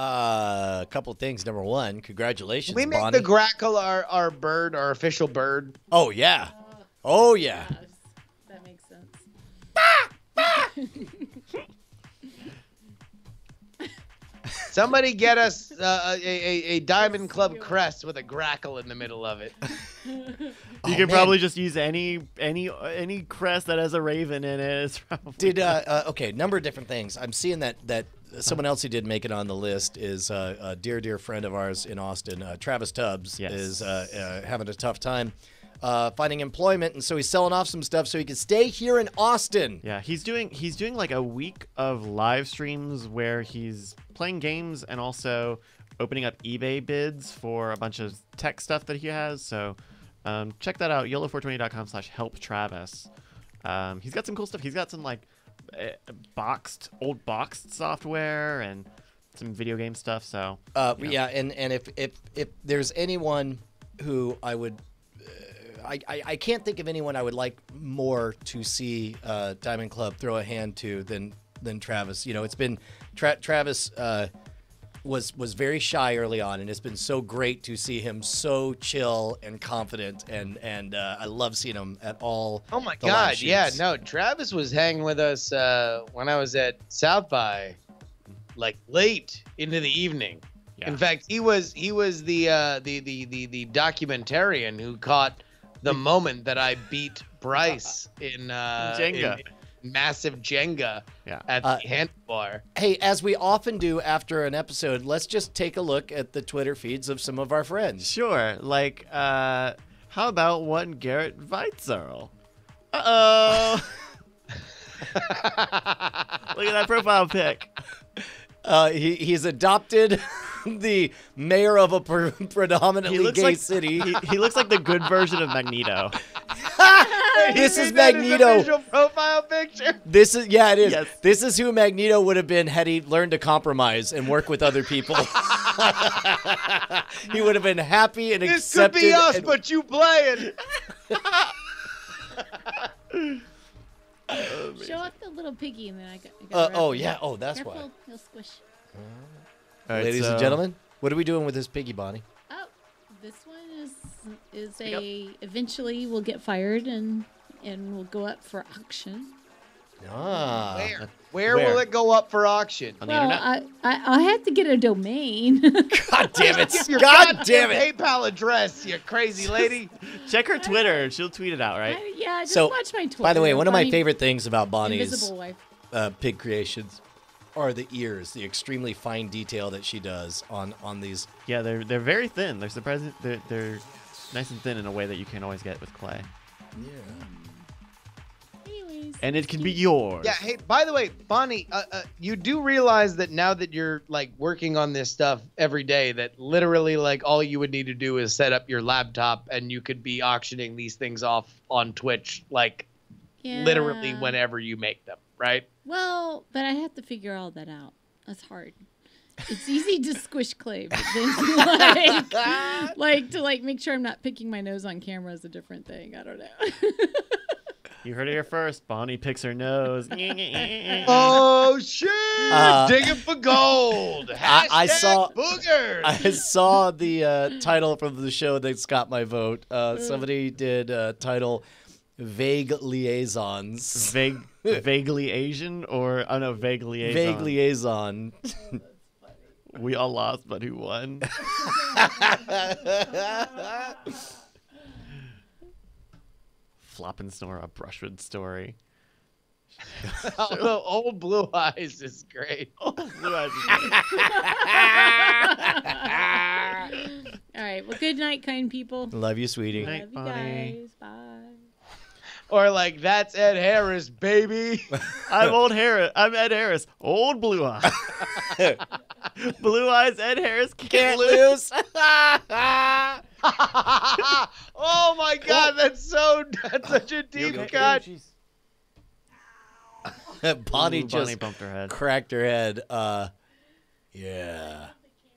A couple of things. Number one, congratulations, We make Bonnie. the Grackle our bird, our official bird. Oh, yeah. Oh, yeah. Yes, that makes sense. Somebody get us a Diamond Club crest with a Grackle in the middle of it. You can probably just use any crest that has a raven in it. It's probably Okay, number of different things. I'm seeing that someone else who did make it on the list is a dear friend of ours in Austin, Travis Tubbs, is having a tough time finding employment, and so he's selling off some stuff so he can stay here in Austin. Yeah, he's doing like a week of live streams where he's playing games and also opening up eBay bids for a bunch of tech stuff that he has. So check that out, YOLO420.com/helptravis. He's got some cool stuff. He's got some like old boxed software and some video game stuff. So yeah, and if there's anyone who I would. I can't think of anyone I would like more to see Diamond Club throw a hand to than Travis. You know, it's been Travis was very shy early on, and it's been so great to see him so chill and confident, and I love seeing him at all. Oh my God, yeah, no, Travis was hanging with us when I was at South by, like late into the evening. Yeah. In fact, he was the documentarian who caught the moment that I beat Bryce in Jenga. in massive Jenga at the handlebar. Hey, as we often do after an episode, let's just take a look at the Twitter feeds of some of our friends. Sure. Like, how about one Garrett Weitzel? Uh-oh. Look at that profile pic. He's adopted the mayor of a predominantly gay city. He looks like the good version of Magneto. This is Magneto. Visual profile picture. This is it is. Yes. This is who Magneto would have been had he learned to compromise and work with other people. He would have been happy and This accepted. could be us, but you playing. Show off the little piggy, and then I got oh yeah. Oh, that's Careful, why. he'll squish. All right, Ladies and gentlemen, what are we doing with this piggy, Bonnie? Oh, this one is eventually will get fired and will go up for auction. Ah. Where will it go up for auction? On the Well, internet? I have to get a domain. God damn it! Give your God goddamn damn it! PayPal address, you crazy lady. Check her Twitter. She'll tweet it out, right? Just So, watch my Twitter. by the way, one of my Bonnie- favorite things about Bonnie's Invisible Wife. pig creations are the ears, the extremely fine detail that she does on these. Yeah, they're very thin. They're surprising. They're nice and thin in a way that you can't always get with clay. Yeah. Anyways, And it can be yours. Yeah, hey, by the way, Bonnie, you do realize that now that you're like working on this stuff every day, that literally like all you would need to do is set up your laptop and you could be auctioning these things off on Twitch like literally whenever you make them, right? Well, but I have to figure all that out. That's hard. It's easy to squish clay, but then to make sure I'm not picking my nose on camera is a different thing. I don't know. You heard it here first. Bonnie picks her nose. Oh shit! Digging for gold. I saw boogers. I saw the title from the show that's got my vote. Somebody did title Vague Liaisons. Vaguely Asian or vague liaison. Vague Liaison. We all lost, but who won? Flop and Snore, a Brushwood story. Although Old Blue Eyes is great. Blue Eyes is All right. Well, good night, kind people. Love you, sweetie. Night, Love you Bonnie. guys. Bye. Or like, that's Ed Harris, baby. I'm Ed Harris. Old Blue Eyes. Blue Eyes, Ed Harris can't lose. Oh my God, that's such a deep cut. Bonnie Ooh, just bumped her head. cracked her head. Yeah.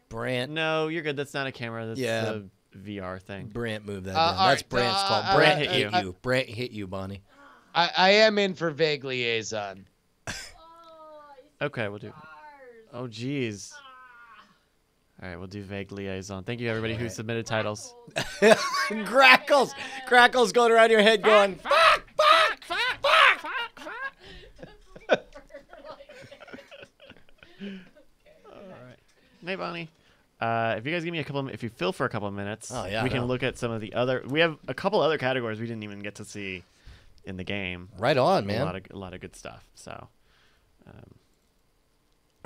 Brant. No, you're good. That's not a camera. That's Yeah. the VR thing. Brant moved that all down. That's right, Brant's fault. all Brant right, hit you. Brant hit you, Bonnie. I am in for Vague Liaison. Okay, we'll do. Oh, jeez. All right, we'll do vague liaison. Thank you, everybody who submitted titles. Grackle's going around your head going, fuck. Hey, Bonnie. If you guys give me if you fill for a couple of minutes, we can look at some of the other. We have a couple other categories we didn't even get to see in the game. Right on, man. A lot of good stuff. So.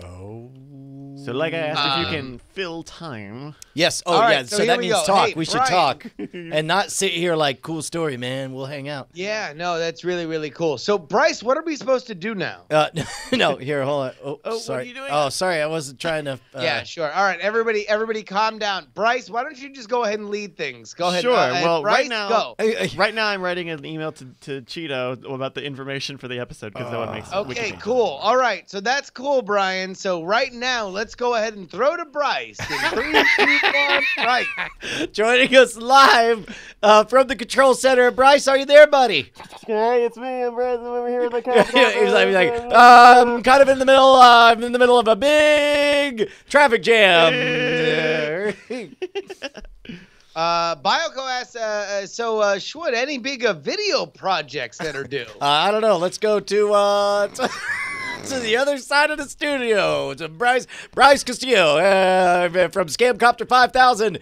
So, like I asked, if you can fill time. Yes. Oh, All yeah. right, So here that we means go. talk. Hey, we should Brian. talk and not sit here like, cool story, man. We'll hang out. Yeah, no, that's really, really cool. So, Bryce, what are we supposed to do now? No, here, hold on. Oh, sorry. What are you doing? Oh, sorry. I wasn't trying to. Yeah, sure. All right, everybody calm down. Bryce, why don't you just go ahead and lead things? Go ahead. Sure. Well, Bryce, right now, go. right now I'm writing an email to Cheeto about the information for the episode because no one makes Okay, cool. All right, so that's cool, Brian. So right now, let's go ahead and throw to Bryce. In 3, 2, 1, Bryce. Joining us live from the control center. Bryce, are you there, buddy? Hey, it's me. I'm Bryce. I'm over here in the He's like, kind of in the middle. I'm in the middle of a big traffic jam. Bioco asks, Schwood, any big video projects that are due? I don't know. Let's go to to the other side of the studio. To Bryce Castillo from Scamcopter 5000.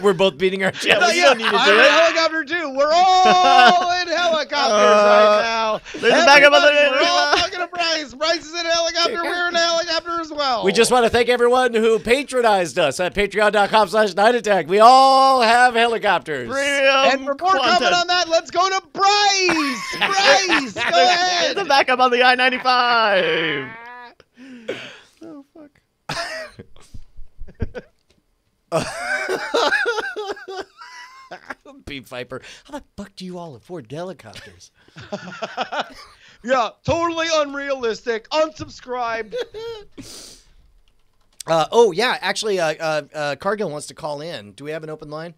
We're both beating our chest. You don't need to do it. Helicopter too. We're all in helicopters right now. There's a backup on the We're all talking to Bryce. Bryce is in a helicopter. We're in a helicopter as well. We just want to thank everyone who patronized us at patreon.com/nightattack. We all have helicopters. And for more comment on that, let's go to Bryce. Bryce, go ahead. There's a backup on the I-95. Oh, fuck. Beef Viper, how the fuck do you all afford helicopters? Yeah, totally unrealistic. Unsubscribed. Oh, yeah, actually, Cargill wants to call in. Do we have an open line?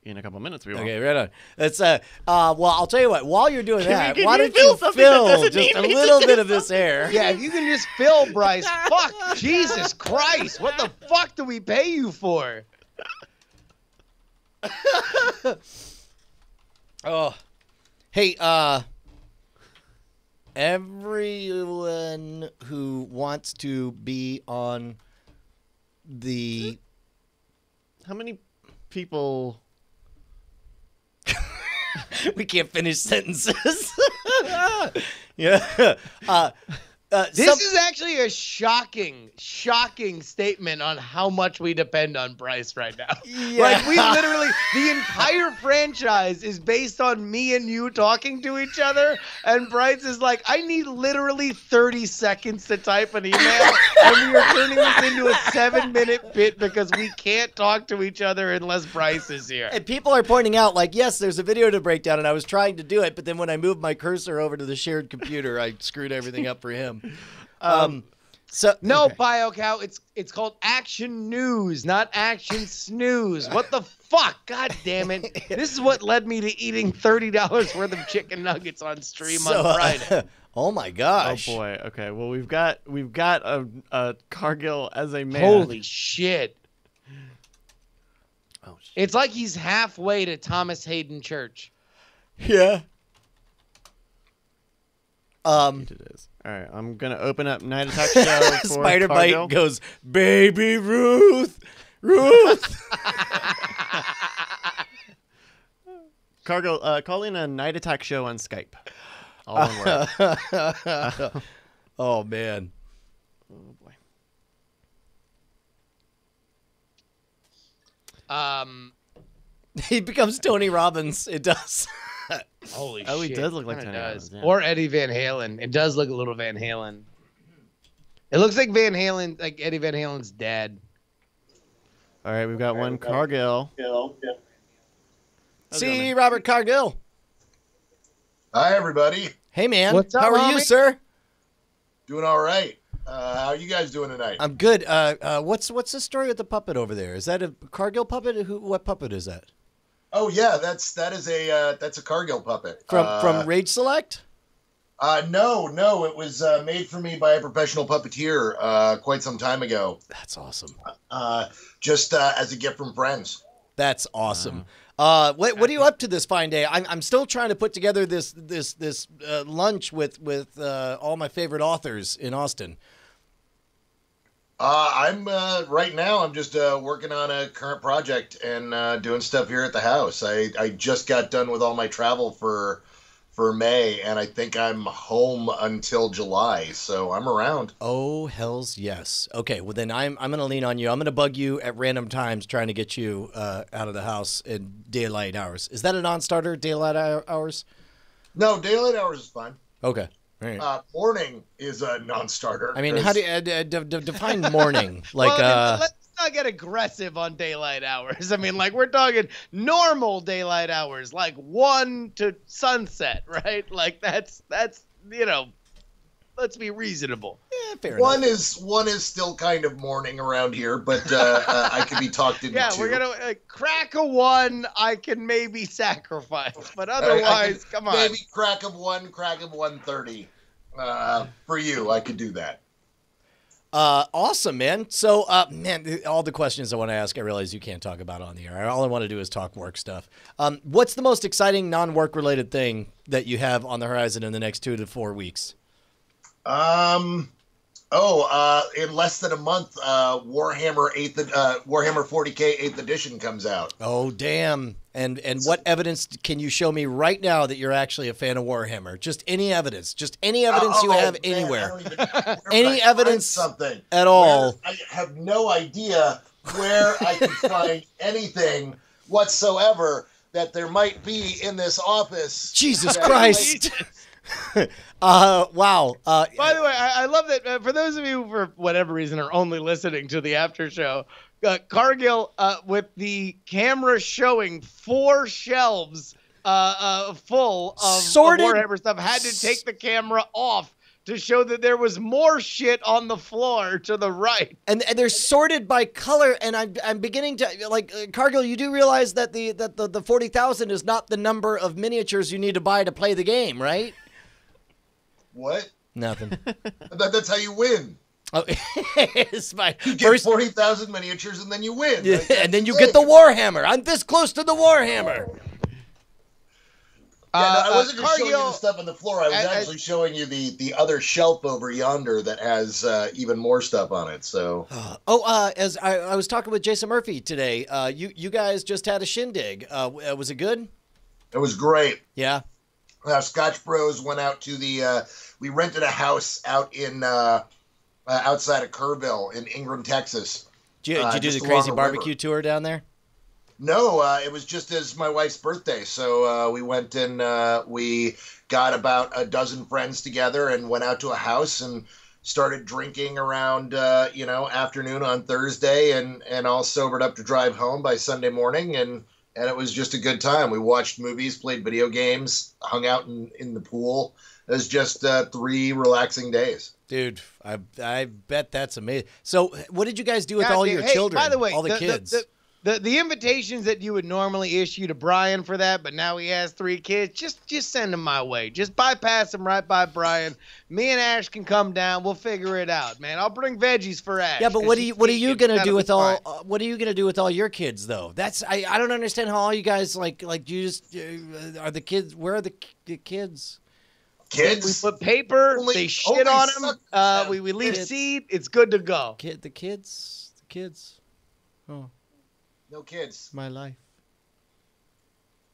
In a couple minutes, we will. Okay, right on. It's well, I'll tell you what. While you're doing that, you why don't fill you something that fill doesn't just need a me to little do bit of this air? Yeah, if you can just fill, Bryce. Fuck, Jesus Christ. What the fuck do we pay you for? Oh, hey, everyone who wants to be on the How many people? we can't finish sentences. Yeah. This is actually a shocking statement on how much we depend on Bryce right now. Yeah. Like, we literally, the entire franchise is based on me and you talking to each other, and Bryce is like, I need literally 30 seconds to type an email, and we are turning this into a 7-minute bit because we can't talk to each other unless Bryce is here. And people are pointing out, like, yes, there's a video to break down, and I was trying to do it, but then when I moved my cursor over to the shared computer, I screwed everything up for him. So No, okay. BioCow, it's called Action News, not Action Snooze. What the fuck? God damn it. This is what led me to eating $30 worth of chicken nuggets on stream on Friday. Oh my gosh. Oh boy. Okay. Well, we've got a Cargill as a man. Holy shit. Oh, shit. It's like he's halfway to Thomas Hayden Church. Yeah. It is. All right. I'm gonna open up Night Attack Show for Spider Cargill. Bite goes, Baby Ruth. Cargill, call in a Night Attack Show on Skype. All one word. Oh man. Oh boy. He becomes Tony Robbins. It does. Holy Oh, shit. he does look like Kinda Tony does. Robbins, yeah. Or Eddie Van Halen. It does look a little Van Halen. It looks like Van Halen, like Eddie Van Halen's dad. All right, we've got one Cargill. See Robert Cargill. Hi, everybody. Hey man. What's up, How are you, homie? sir? Doing all right. How are you guys doing tonight? I'm good. What's the story with the puppet over there? Is that a Cargill puppet? What puppet is that? Oh yeah, that's a Cargill puppet From Rage Select? No, it was made for me by a professional puppeteer quite some time ago. That's awesome. Just as a gift from friends. That's awesome. What are you up to this fine day? I'm still trying to put together this lunch with all my favorite authors in Austin. I'm right now. I'm just working on a current project and doing stuff here at the house. I just got done with all my travel for May, and I think I'm home until July, so I'm around. Oh, hells yes. Okay, well then I'm going to lean on you. I'm going to bug you at random times trying to get you out of the house in daylight hours. Is that a non-starter, daylight hours? No, daylight hours is fine. Okay. All right. Morning is a non-starter. I mean, how do you define morning? Like, well, let's not get aggressive on daylight hours. I mean, like, we're talking normal daylight hours, like 1 to sunset, right? Like that's let's be reasonable. yeah, fair one enough. is still kind of morning around here, but I could be talked into Yeah, two. we're gonna crack a 1. I can maybe sacrifice, but I otherwise, could come on. maybe crack of 1:30. For you, I could do that. Awesome, man. So, man, all the questions I want to ask, I realize you can't talk about on the air. All I want to do is talk work stuff. What's the most exciting non-work related thing that you have on the horizon in the next 2 to 4 weeks? In less than a month, Warhammer 40K 8th edition comes out. Oh, damn. And what evidence can you show me right now that you're actually a fan of Warhammer? Just any evidence. Just any evidence you have Man, anywhere. I don't even know where Any I find evidence something at all. where I have no idea where I can find anything whatsoever that there might be in this office. Jesus that Christ. Wow. By the way, I love that for those of you who, for whatever reason, are only listening to the after show, Cargill, with the camera showing 4 shelves full of Sorted- Warhammer stuff, had to take the camera off to show that there was more shit on the floor to the right. And they're sorted by color, and I'm beginning to like Cargill. You do realize that the 40,000 is not the number of miniatures you need to buy to play the game, right? What? Nothing. That's how you win. Oh, it's my You get 40,000 miniatures and then you win. Yeah, Like, that's and then you the get the thing. Warhammer. I'm this close to the Warhammer. Yeah, no, I wasn't just showing you Cargill- the stuff on the floor. I was actually showing you the other shelf over yonder that has even more stuff on it. So. As I was talking with Jason Murphy today, you guys just had a shindig. Was it good? It was great. Yeah. Scotch Bros went out to we rented a house out in outside of Kerrville in Ingram, Texas. Did you do just the along crazy the barbecue river. tour down there? No, it was just as my wife's birthday. So we went and we got about a dozen friends together and went out to a house and started drinking around, afternoon on Thursday and all sobered up to drive home by Sunday morning. And it was just a good time. We watched movies, played video games, hung out in the pool. It was just 3 relaxing days. Dude, I bet that's amazing. So, what did you guys do with all your children? By the way, all the kids. The invitations that you would normally issue to Brian for that, but now he has 3 kids, just send them my way. Just bypass them right by Brian. Me and Ash can come down. We'll figure it out, man. I'll bring veggies for Ash. Yeah, but what are you gonna do with all? what are you gonna do with all your kids though? That's I don't understand how all you guys like you just are the kids. Where are the kids? Kids? We put paper. They shit on them. suck- We leave Kids. seed. It's good to go. The kids. Oh, No kids. my life.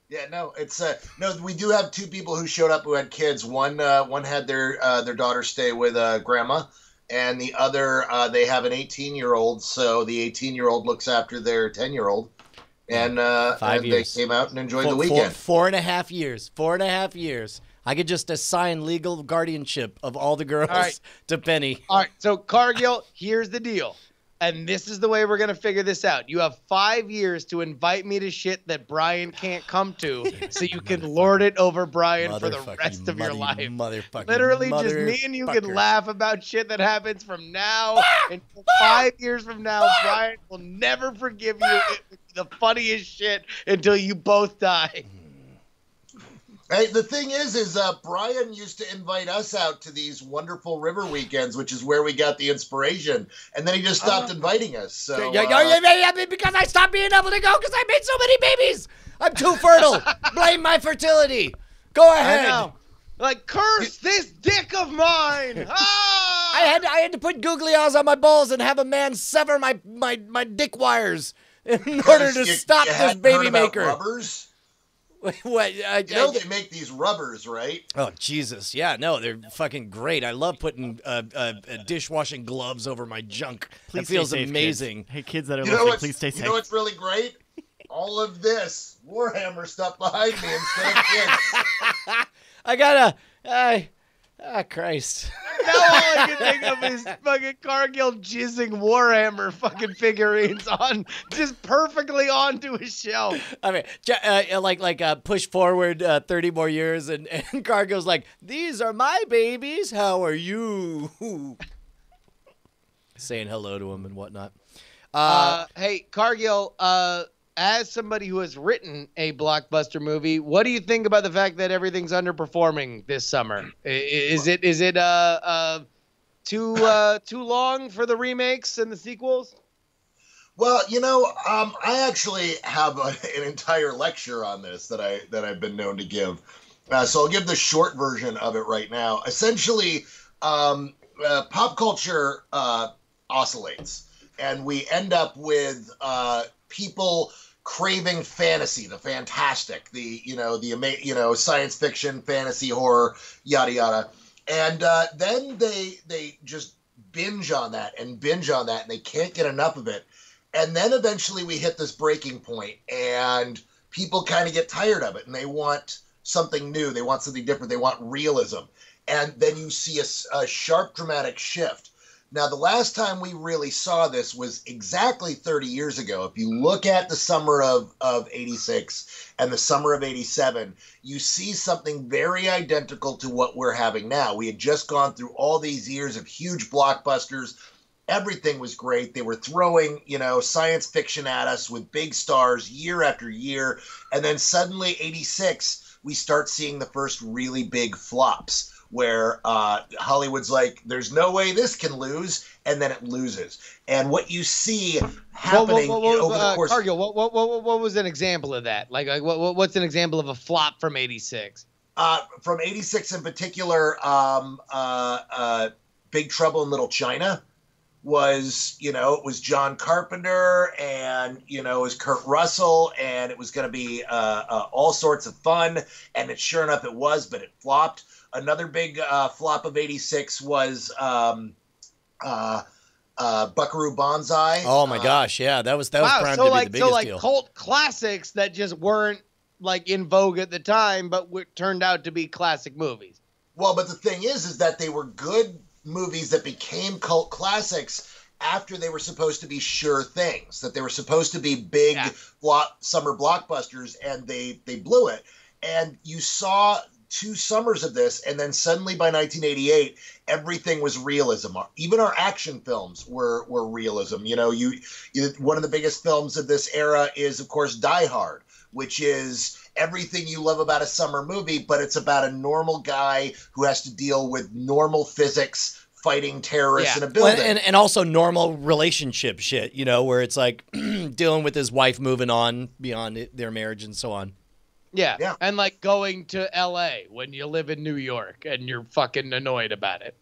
Yeah, no, it's no. We do have 2 people who showed up who had kids. One had their daughter stay with grandma, and the other they have an 18-year-old. So the 18-year-old looks after their 10-year-old, and 5 years. They came out and enjoyed the weekend. 4.5 years. 4.5 years. I could just assign legal guardianship of all the girls right. to Penny. All right, so Cargill, here's the deal. And this is the way we're going to figure this out. You have 5 years to invite me to shit that Brian can't come to so you can lord it over Brian for the rest of your life. Literally, just me and you can laugh about shit that happens from now until 5 years from now. Brian will never forgive you. It will be the funniest shit until you both die. Hey, the thing is Brian used to invite us out to these wonderful river weekends, which is where we got the inspiration, and then he just stopped inviting us. So because I stopped being able to go because I made so many babies. I'm too fertile. Blame my fertility. Go ahead. I know. Like, curse this dick of mine. Ah! I had to put googly eyes on my balls and have a man sever my dick wires in order to stop this baby maker. Rubbers? What? They make these rubbers, right? Oh, Jesus. Yeah, no, they're fucking great. I love putting dishwashing gloves over my junk. Please It feels stay safe, amazing. Kids. Hey, kids that are listening, please stay safe. You know what's really great? All of this Warhammer stuff behind me instead of kids. I gotta... Christ. Now all I can think of is fucking Cargill jizzing Warhammer fucking figurines on, just perfectly onto his shelf. I mean, push forward 30 more years, and Cargill's like, these are my babies. How are you? Saying hello to him and whatnot. Hey, Cargill, as somebody who has written a blockbuster movie, what do you think about the fact that everything's underperforming this summer? Is it too long for the remakes and the sequels? Well, I actually have an entire lecture on this that I've been known to give. So I'll give the short version of it right now. Essentially, pop culture oscillates, and we end up with people craving fantasy, the fantastic, the science fiction, fantasy, horror, yada yada, and then they just binge on that, and they can't get enough of it, and then eventually we hit this breaking point, and people kind of get tired of it, and they want something new, they want something different, they want realism, and then you see a sharp dramatic shift. Now, the last time we really saw this was exactly 30 years ago. If you look at the summer of 86 and the summer of 87, you see something very identical to what we're having now. We had just gone through all these years of huge blockbusters. Everything was great. They were throwing, science fiction at us with big stars year after year. And then suddenly, 86, we start seeing the first really big flops, where Hollywood's like, there's no way this can lose, and then it loses. And what you see happening over the course... Cargill, what was an example of that? Like what's an example of a flop from 86? From 86 in particular, Big Trouble in Little China was, it was John Carpenter, and, it was Kurt Russell, and it was going to be all sorts of fun, and sure enough it was, but it flopped. Another big flop of 86 was Buckaroo Banzai. Oh my gosh, yeah, that was primed to be the biggest deal. Cult classics that just weren't in vogue at the time, but turned out to be classic movies. Well, but the thing is that they were good movies that became cult classics after they were supposed to be sure things, that they were supposed to be big summer blockbusters, and they blew it. And you saw 2 summers of this, and then suddenly by 1988, everything was realism. Even our action films were realism. One of the biggest films of this era is, of course, Die Hard, which is everything you love about a summer movie, but it's about a normal guy who has to deal with normal physics fighting terrorists in a building. Well, and also normal relationship shit, where it's like dealing with his wife moving on beyond their marriage and so on. Yeah. And going to LA when you live in New York and you're fucking annoyed about it.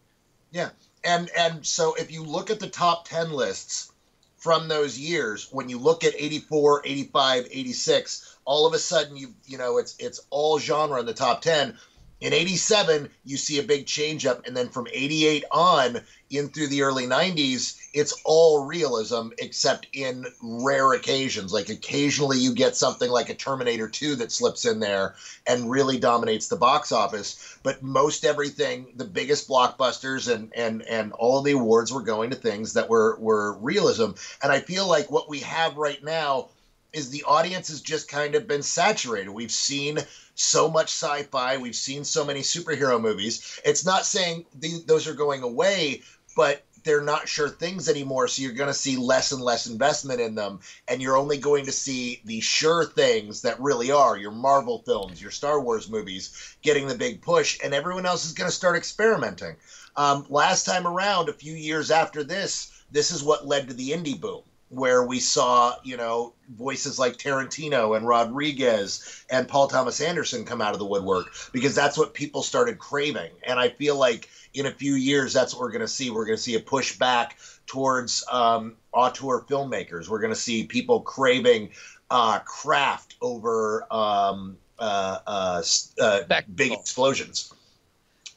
Yeah. And so if you look at the top 10 lists from those years, when you look at 84, 85, 86, all of a sudden it's all genre in the top 10. In 87, you see a big change up, and then from 88 on in through the early 90s, it's all realism except in rare occasions. Like occasionally you get something like a Terminator 2 that slips in there and really dominates the box office. But most everything, the biggest blockbusters and all the awards were going to things that were realism. And I feel like what we have right now is the audience has just kind of been saturated. We've seen so much sci-fi. We've seen so many superhero movies. It's not saying those are going away, but they're not sure things anymore, so you're going to see less and less investment in them, and you're only going to see the sure things that really are your Marvel films, your Star Wars movies getting the big push, and everyone else is going to start experimenting. Last time around, a few years after this is what led to the indie boom, where we saw, voices like Tarantino and Rodriguez and Paul Thomas Anderson come out of the woodwork, because that's what people started craving. And I feel like in a few years, that's what we're going to see. We're going to see a push back towards auteur filmmakers. We're going to see people craving craft over big explosions.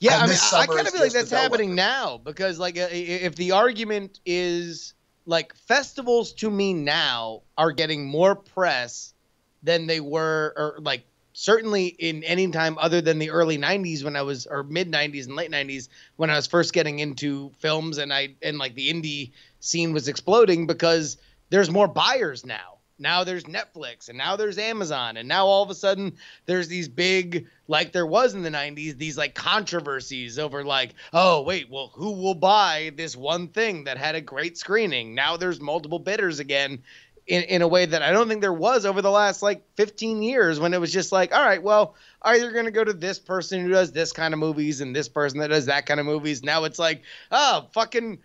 Yeah, And I mean, this I summer kind of is feel like just that's happening now, because like if the argument is like festivals to me now are getting more press than they were, or like certainly in any time other than the early 90s when I was, or mid 90s and late 90s when I was first getting into films, and like the indie scene was exploding, because there's more buyers now. Now there's Netflix, and now there's Amazon, and now all of a sudden there's these big, like there was in the 90s, these like controversies over like, oh wait, well, who will buy this one thing that had a great screening? Now there's multiple bidders again, in a way that I don't think there was over the last like 15 years, when it was just like, all right, well, either going to go to this person who does this kind of movies and this person that does that kind of movies. Now it's like, oh, fucking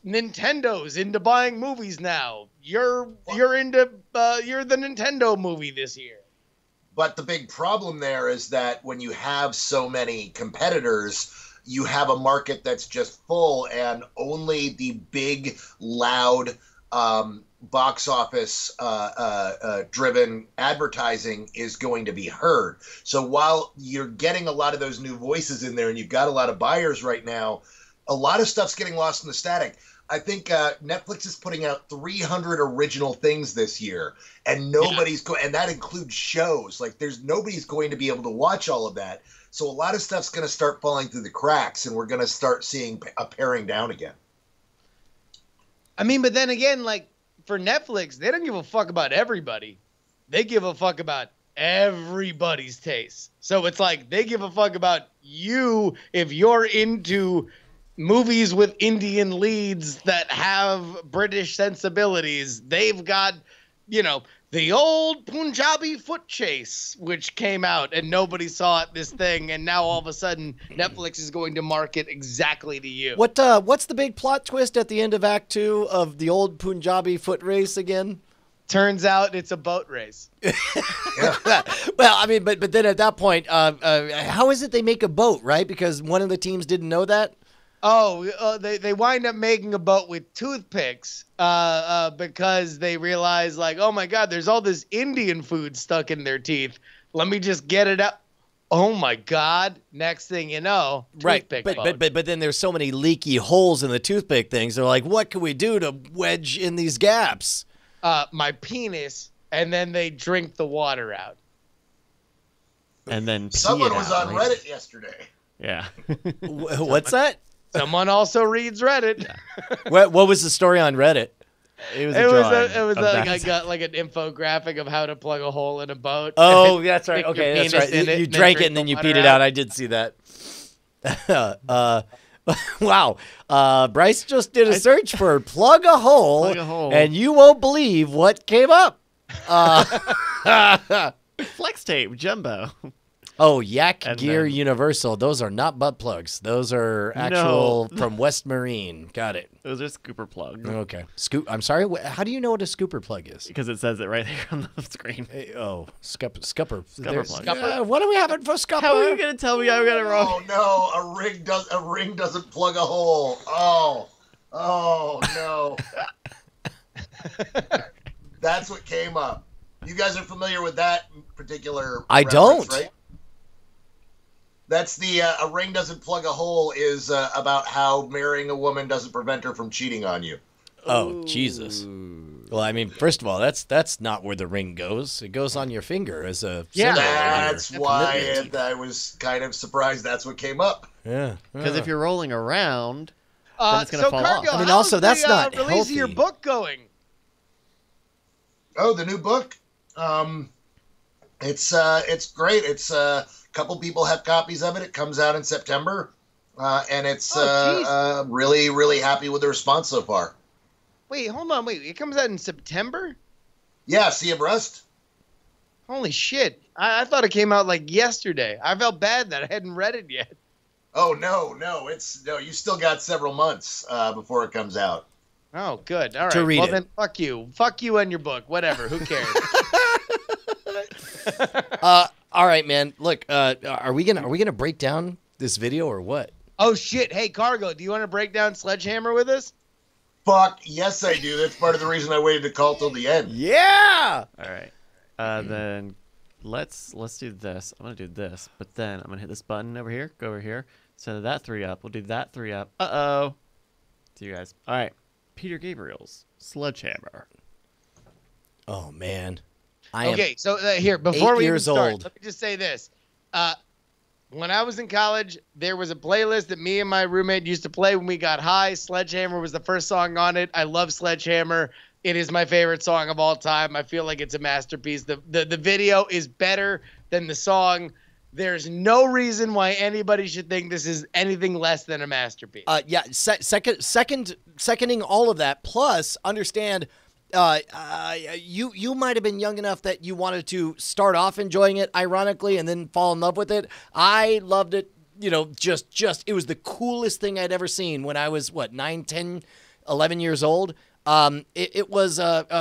Nintendo's into buying movies now. You're the Nintendo movie this year. But the big problem there is that when you have so many competitors, you have a market that's just full, and only the big, loud, box office driven advertising is going to be heard. So while you're getting a lot of those new voices in there, and you've got a lot of buyers right now, a lot of stuff's getting lost in the static. I think Netflix is putting out 300 original things this year, and nobody's going, and that includes shows. Like nobody's going to be able to watch all of that. So a lot of stuff's going to start falling through the cracks, and we're going to start seeing a paring down again. I mean, but then again, like for Netflix, they don't give a fuck about everybody. They give a fuck about everybody's taste. So it's like they give a fuck about you if you're into movies with Indian leads that have British sensibilities. They've got, the old Punjabi foot chase, which came out and nobody saw it, this thing, and now all of a sudden Netflix is going to market exactly to you. What's the big plot twist at the end of Act 2 of the old Punjabi foot race again? Turns out it's a boat race. Well, I mean, but then at that point, how is it they make a boat, right? Because one of the teams didn't know that? Oh, they wind up making a boat with toothpicks because they realize, like, oh my God, there's all this Indian food stuck in their teeth. Let me just get it up. Oh my God! Next thing you know, toothpick boat. But then there's so many leaky holes in the toothpick things. They're like, what can we do to wedge in these gaps? My penis, and then they drink the water out. And then someone was on Reddit yesterday. Yeah. What's that? Someone also reads Reddit. What was the story on Reddit? It was like I got like an infographic of how to plug a hole in a boat. Oh, that's right. Okay, that's right. You drank it and then you peed it out. I did see that. Wow. Bryce just did a search for plug a hole, and you won't believe what came up. Flex tape, jumbo. Oh, Yak Gear Universal. Those are not butt plugs. Those are actual from West Marine. Got it. Those are scooper plugs. Okay. I'm sorry. How do you know what a scooper plug is? Because it says it right there on the screen. Scupper. Scupper plug. What are we having for scupper? How are you going to tell me I got it wrong? Oh, no. A ring doesn't plug a hole. Oh, no. That's what came up. You guys are familiar with that particular I don't. Right? That's the a ring doesn't plug a hole is about how marrying a woman doesn't prevent her from cheating on you. Oh, Jesus. Well, I mean, first of all, that's not where the ring goes. It goes on your finger as a symbol. That's why I was kind of surprised that's what came up. Yeah. Because if you're rolling around, then it's going to fall Cargill, off. I mean, also, that's not release healthy. Of your book going? Oh, the new book? It's great. It's a couple people have copies of it. It comes out in September. and it's Oh, really, really happy with the response so far. Wait, hold on. Wait, it comes out in September? Yeah, Sea of Rust. Holy shit. I thought it came out like yesterday. I felt bad that I hadn't read it yet. Oh, no, you still got several months before it comes out. Oh, good. All right. To read well, it. then fuck you. Fuck you and your book. Whatever. Who cares? All right, man. Look, are we gonna break down this video or what? Oh, shit. Hey, Cargo, do you want to break down Sledgehammer with us? Fuck, yes I do. That's part of the reason I waited to call till the end. Yeah. All right. Then let's do this. I'm gonna do this, but then I'm gonna hit this button over here. Go over here. Send that 3 up. We'll do that 3 up. Uh-oh. See you guys. All right. Peter Gabriel's Sledgehammer. Oh man. Okay, so here, before 8 we even years start, old. let me just say this. When I was in college, there was a playlist that me and my roommate used to play when we got high. Sledgehammer was the first song on it. I love Sledgehammer. It is my favorite song of all time. I feel like it's a masterpiece. The video is better than the song. There's no reason why anybody should think this is anything less than a masterpiece. Yeah. Seconding all of that. Plus, understand. You might have been young enough that you wanted to start off enjoying it, ironically, and then fall in love with it. I loved it. Just it was the coolest thing I'd ever seen when I was 9, 10, 11 years old. It was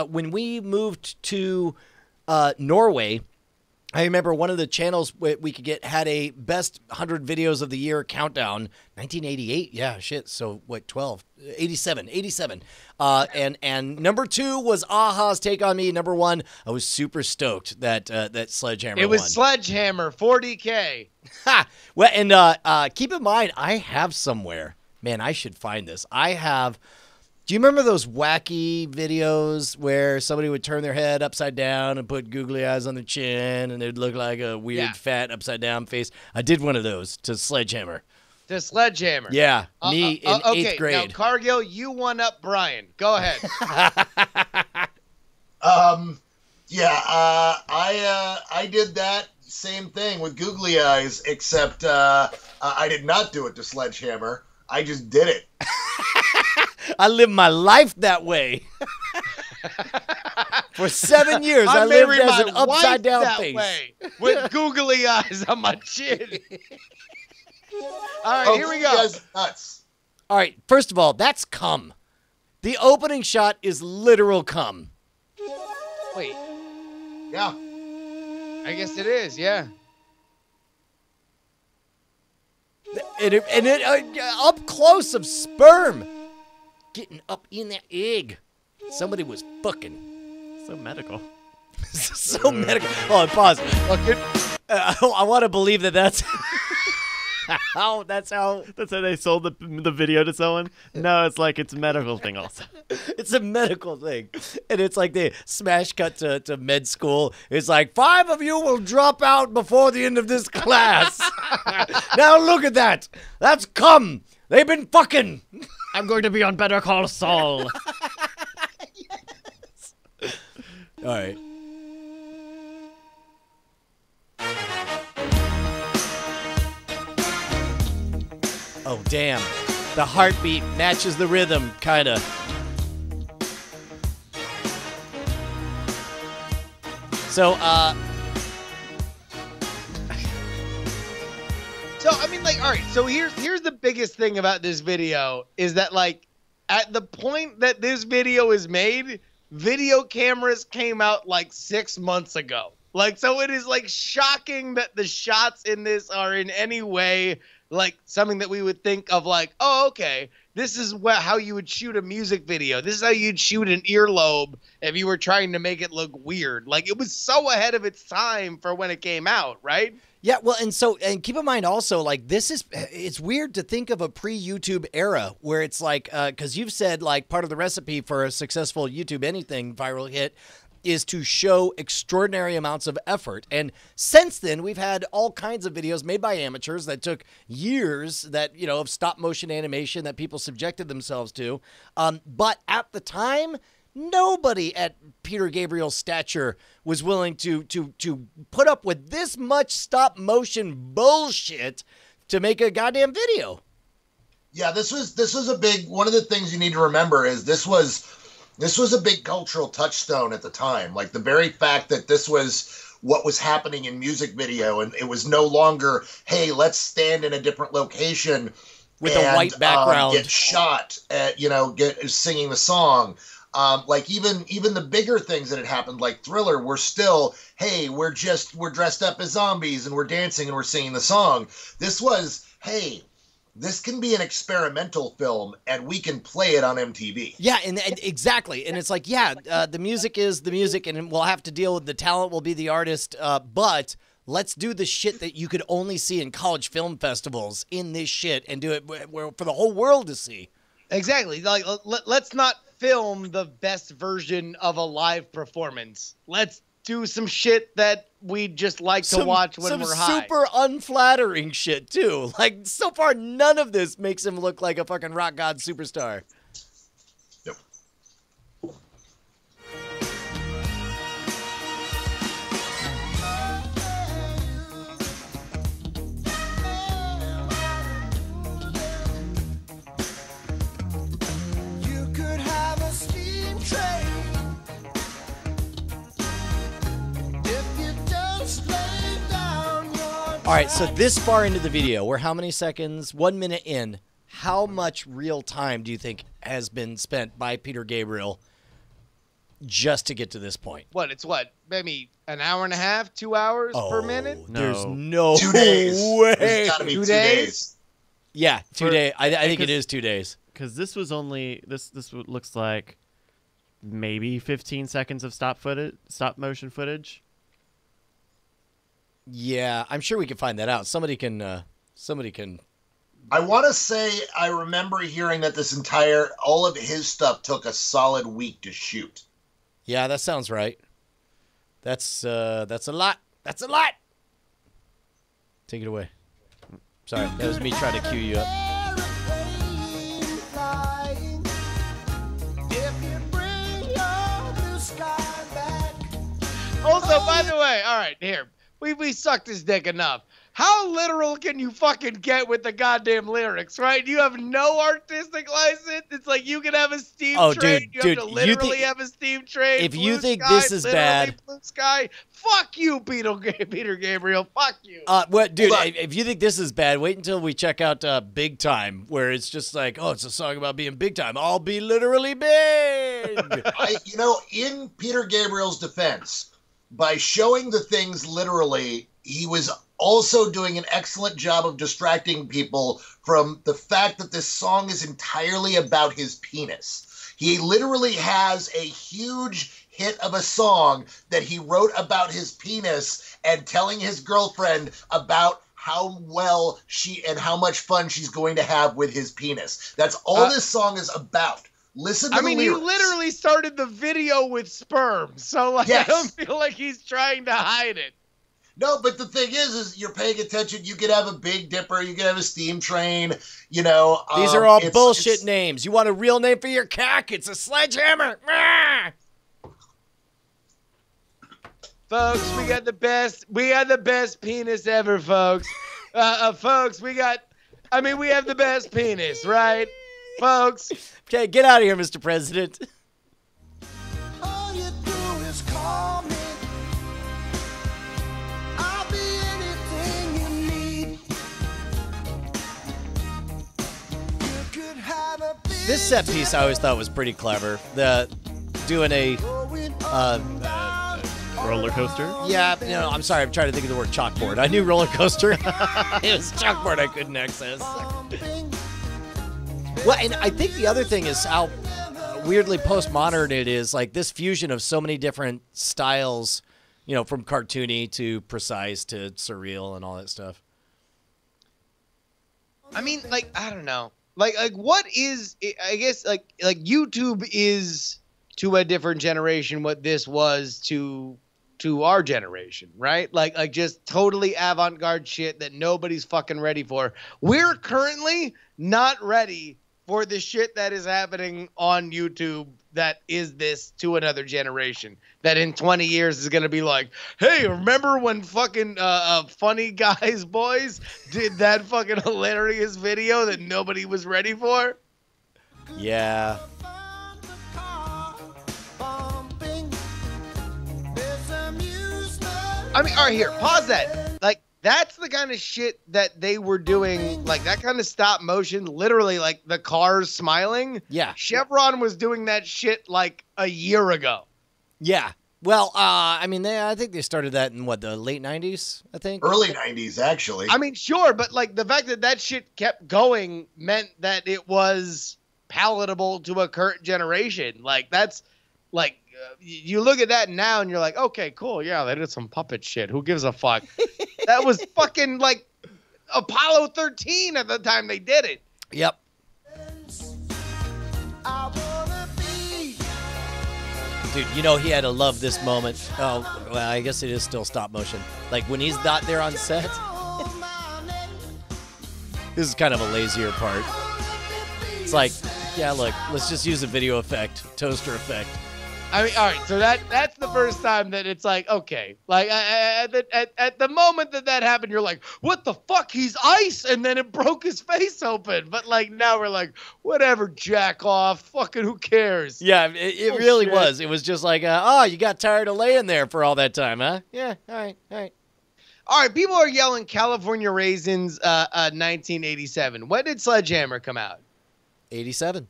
when we moved to Norway. I remember one of the channels we could get had a best 100 videos of the year countdown. 1988, yeah, shit. So what? 87. And number 2 was Aha's Take on Me. Number 1, I was super stoked that Sledgehammer. It was won. Sledgehammer, 40K. Ha! Well, and keep in mind, I have somewhere. Man, I should find this. I have. Do you remember those wacky videos where somebody would turn their head upside down and put googly eyes on their chin and it'd look like a weird, fat, upside down face? I did one of those to Sledgehammer. To Sledgehammer. Yeah, me in 8th grade. Now, Cargill, you one up Brian. Go ahead. I did that same thing with googly eyes, except I did not do it to Sledgehammer. I just did it. I lived my life that way. For 7 years, I lived as an upside down face. Way, with googly eyes on my chin. All right, here we go. Nuts. All right, first of all, that's cum. The opening shot is literal cum. Wait. Yeah. I guess it is, yeah. And up close of sperm. Getting up in that egg. Somebody was fucking. So medical. So medical. Oh, pause. I want to believe that's how. That's how they sold the video to someone. No, it's a medical thing also. It's a medical thing, and it's like they smash cut to med school. It's like 5 of you will drop out before the end of this class. Now look at that. That's cum. They've been fucking. I'm going to be on Better Call Saul. Yes. All right. Oh, damn. The heartbeat matches the rhythm, kind of. So, So, I mean, all right, so here's the biggest thing about this video is that, at the point that this video is made, video cameras came out, 6 months ago. So it is, shocking that the shots in this are in any way, something that we would think of, oh, okay, this is how you would shoot a music video. This is how you'd shoot an earlobe if you were trying to make it look weird. It was so ahead of its time for when it came out, right? yeah, well, and keep in mind also, it's weird to think of a pre-YouTube era where it's because you've said, part of the recipe for a successful YouTube anything viral hit is to show extraordinary amounts of effort. And since then, we've had all kinds of videos made by amateurs that took years of stop motion animation that people subjected themselves to. But at the time, nobody at Peter Gabriel's stature was willing to put up with this much stop motion bullshit to make a goddamn video. Yeah, this was a big one of the things you need to remember is this was a big cultural touchstone at the time. Like the very fact that this was what was happening in music video, and it was no longer, hey, let's stand in a different location with a white background, get shot at, get singing the song. Like even the bigger things that had happened, like Thriller, were still, hey, we're dressed up as zombies and we're dancing and we're singing the song. This was, hey, this can be an experimental film and we can play it on MTV. Yeah, and exactly. And it's like, the music is the music and we'll have to deal with the talent will be the artist, but let's do the shit that you could only see in college film festivals in this shit and do it for the whole world to see. Exactly. Like, let's not film the best version of a live performance. Let's do some shit that we just like to watch when we're high. Some super unflattering shit, too. Like, so far, none of this makes him look like a fucking rock god superstar. Yep. All right, so this far into the video, we're how many seconds? 1 minute in. How much real time do you think has been spent by Peter Gabriel just to get to this point? It's maybe an hour and a half, 2 hours per minute? No. There's no 2 days. way. It's gotta be 2 days. Yeah, 2 days. I think it is 2 days. Because this was only this looks like maybe 15 seconds of stop motion footage. Yeah, I'm sure we can find that out. Somebody can. I want to say I remember hearing that all of his stuff took a solid week to shoot. Yeah, that sounds right. That's a lot. That's a lot. Take it away. Sorry, that was me trying to cue you up. Also, by the way, all right, here. We sucked his dick enough. How literal can you fucking get with the goddamn lyrics, right? You have no artistic license. It's like you can have a steam train. You have to literally have a steam train. If you think this is bad, blue sky, fuck you, Peter Gabriel. Fuck you. If you think this is bad, wait until we check out Big Time, where it's just like, oh, it's a song about being big time. I'll be literally big. In Peter Gabriel's defense, by showing the things literally, he was also doing an excellent job of distracting people from the fact that this song is entirely about his penis. He literally has a huge hit of a song that he wrote about his penis and telling his girlfriend about how well and how much fun she's going to have with his penis. That's all this song is about. Listen to the lyrics. He literally started the video with sperm, so yes. I don't feel like he's trying to hide it. No, but the thing is you're paying attention. You could have a Big Dipper, you could have a steam train, These are all bullshit names. You want a real name for your cock? It's a sledgehammer. Folks, we got the best penis ever, folks. Folks, we have the best penis, right? Folks. Okay, get out of here, Mr. President. All you do is call me. I'll be anything you need. You could have a this set piece I always thought was pretty clever. Doing a roller coaster? Yeah, I'm sorry. I'm trying to think of the word chalkboard. I knew roller coaster. It was chalkboard I couldn't access. Well, and I think the other thing is how weirdly postmodern it is. Like this fusion of so many different styles, from cartoony to precise to surreal and all that stuff. I don't know. What is? I guess like YouTube is to a different generation what this was to our generation, right? Like just totally avant-garde shit that nobody's fucking ready for. We're currently not ready for the shit that is happening on YouTube that is this to another generation. That in 20 years is going to be like, hey, remember when fucking Funny Guys Boys did that fucking hilarious video that nobody was ready for? Yeah. I mean, all right, here, pause that. Like, that's the kind of shit that they were doing, like that kind of stop motion, literally like the cars smiling. Yeah. Chevron was doing that shit like a year ago. Yeah. Well, I mean, I think they started that in the late 90s, I think. Early 90s, actually. I mean, sure, but like the fact that that shit kept going meant that it was palatable to a current generation. Like, that's like, you look at that now and you're like, okay, cool. Yeah, they did some puppet shit. Who gives a fuck? That was fucking like Apollo 13 at the time they did it. Yep. Dude, you know he had to love this moment. Oh, well, I guess it is still stop motion. Like when he's not there on set. This is kind of a lazier part. It's like, yeah, look, let's just use a video effect, toaster effect. I mean, all right, so that's the first time that it's like, okay. Like, at the moment that happened, you're like, what the fuck? He's ice, and then it broke his face open. But, like, now we're like, whatever, jack off. Fucking who cares? Yeah, it really was. It was just like, you got tired of laying there for all that time, huh? Yeah, all right. All right, people are yelling California Raisins 1987. When did Sledgehammer come out? 87.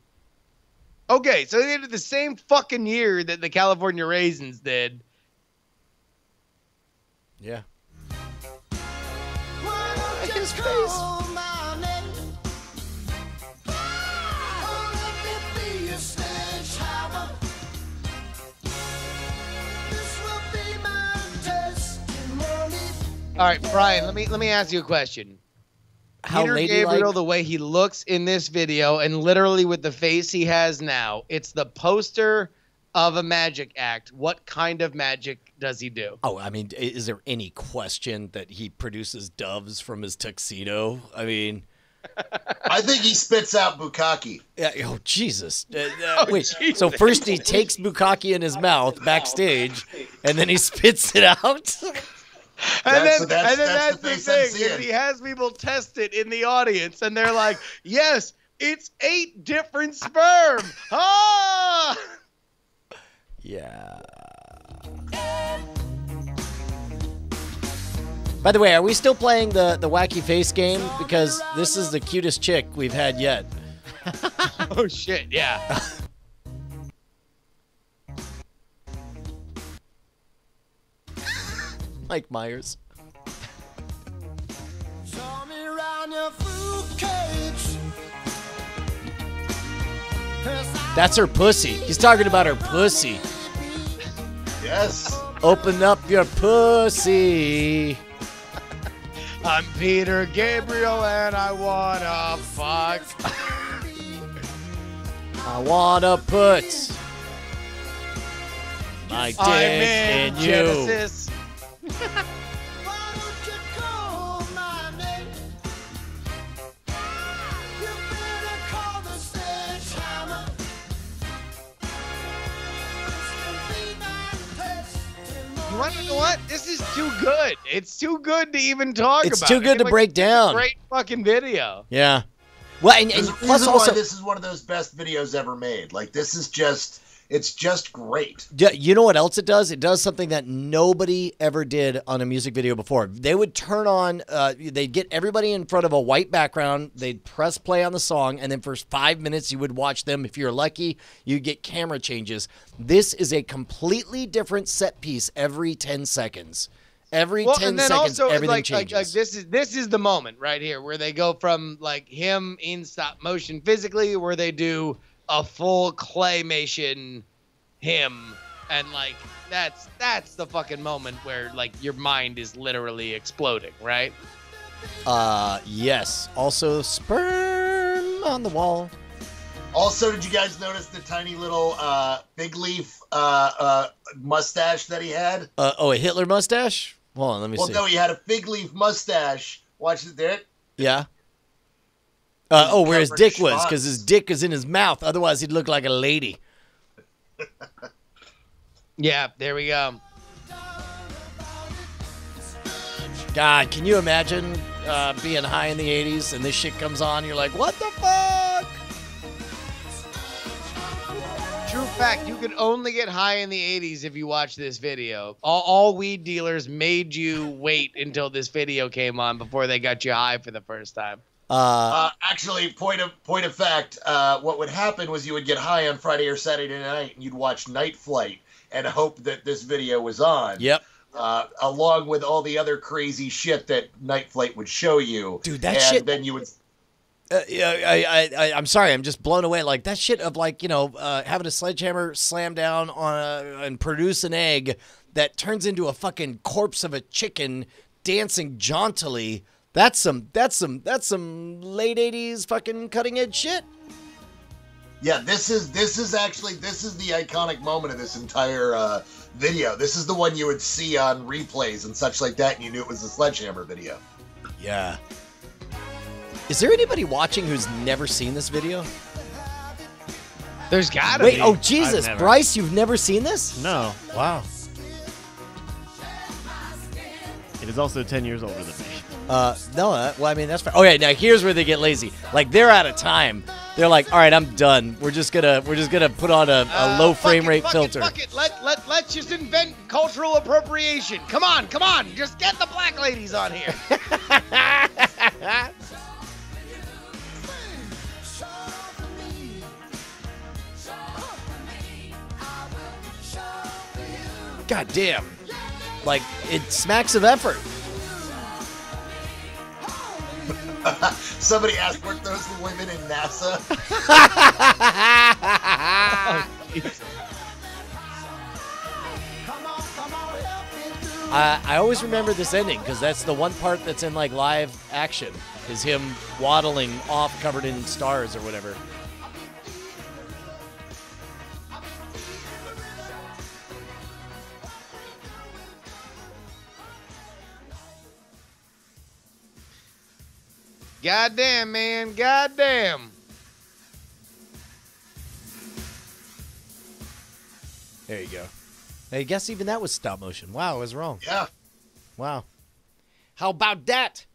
Okay, so they did the same fucking year that the California Raisins did. Yeah. His face. All right, Brian, let me ask you a question. How Peter ladylike? Gabriel, the way he looks in this video, and literally with the face he has now, it's the poster of a magic act. What kind of magic does he do? Oh, I mean, is there any question that he produces doves from his tuxedo? I mean, I think he spits out bukkake. yeah, oh, Jesus. Wait, Jesus. so first he takes bukkake in his mouth backstage, and then he spits it out? That's the the face I'm thing, is seeing. he has people test it in the audience, and they're like, yes, it's 8 different sperm. Ah! Yeah. By the way, are we still playing the wacky face game? Because this is the cutest chick we've had yet. Oh, shit, yeah. Mike Myers. Show me around your fruitcakes. 'Cause I That's her pussy. He's talking about her pussy. Yes. Open up your pussy. I'm Peter Gabriel, and I wanna fuck. I wanna put my dick I'm in you. Genesis. Why don't you call my name? You better call the Sledgehammer. This will be my testimony. You want to know what? This is too good. It's too good to even talk It's about. too good to Like, break it's a down. Great fucking video. Yeah. Well, and There's a plus reason also, why this is one of those best videos ever made. Like, this is just, it's just great. yeah, you know what else it does? It does something that nobody ever did on a music video before. They would turn on, they'd get everybody in front of a white background, they'd press play on the song, and then for 5 minutes you would watch them. If you're lucky, you'd get camera changes. This is a completely different set piece every 10 seconds. Every 10 and then seconds, also, everything like changes. this is the moment right here where they go from like him in stop motion physically, where they do a full claymation him, and like that's the fucking moment where like your mind is literally exploding, right? Yes. Also, sperm on the wall. Also, did you guys notice the tiny little fig leaf mustache that he had? A Hitler mustache? Hold on, let me Well, see. no, he had a fig leaf mustache. Watch it there. Yeah. Where his Covering dick was, schmucks. because his dick is in his mouth. Otherwise, he'd look like a lady. Yeah, there we go. God, can you imagine being high in the 80s and this shit comes on? You're like, what the fuck? True fact, you could only get high in the 80s if you watch this video. All weed dealers made you wait until this video came on before they got you high for the first time. Actually, point of fact, what would happen was you would get high on Friday or Saturday night, and you'd watch Night Flight and hope that this video was on. Yep. Along with all the other crazy shit that Night Flight would show you. Dude, that and shit- then you would... I'm sorry, I'm just blown away. Like that shit of like, having a sledgehammer slam down on and produce an egg that turns into a fucking corpse of a chicken dancing jauntily. That's some late 80s fucking cutting edge shit. Yeah, this is the iconic moment of this entire video. This is the one you would see on replays and such like that, and you knew it was the Sledgehammer video. Yeah. Is there anybody watching who's never seen this video? There's gotta Wait, be. oh Jesus, never. Bryce, you've never seen this? No. Wow. It is also 10 years older than me. No, well, I mean, that's fine. Okay, now here's where they get lazy. Like, they're out of time. They're like, all right, I'm done. We're just gonna put on a low frame rate filter. Fuck it. Let's just invent cultural appropriation. Come on. Just get the black ladies on here. God damn. Like, it smacks of effort. Somebody asked, weren't those the women in NASA? I always remember this ending because that's the one part that's in like live action is him waddling off covered in stars or whatever. Goddamn, man. Goddamn. There you go. I guess even that was stop motion. Wow, I was wrong. Yeah. Wow. How about that?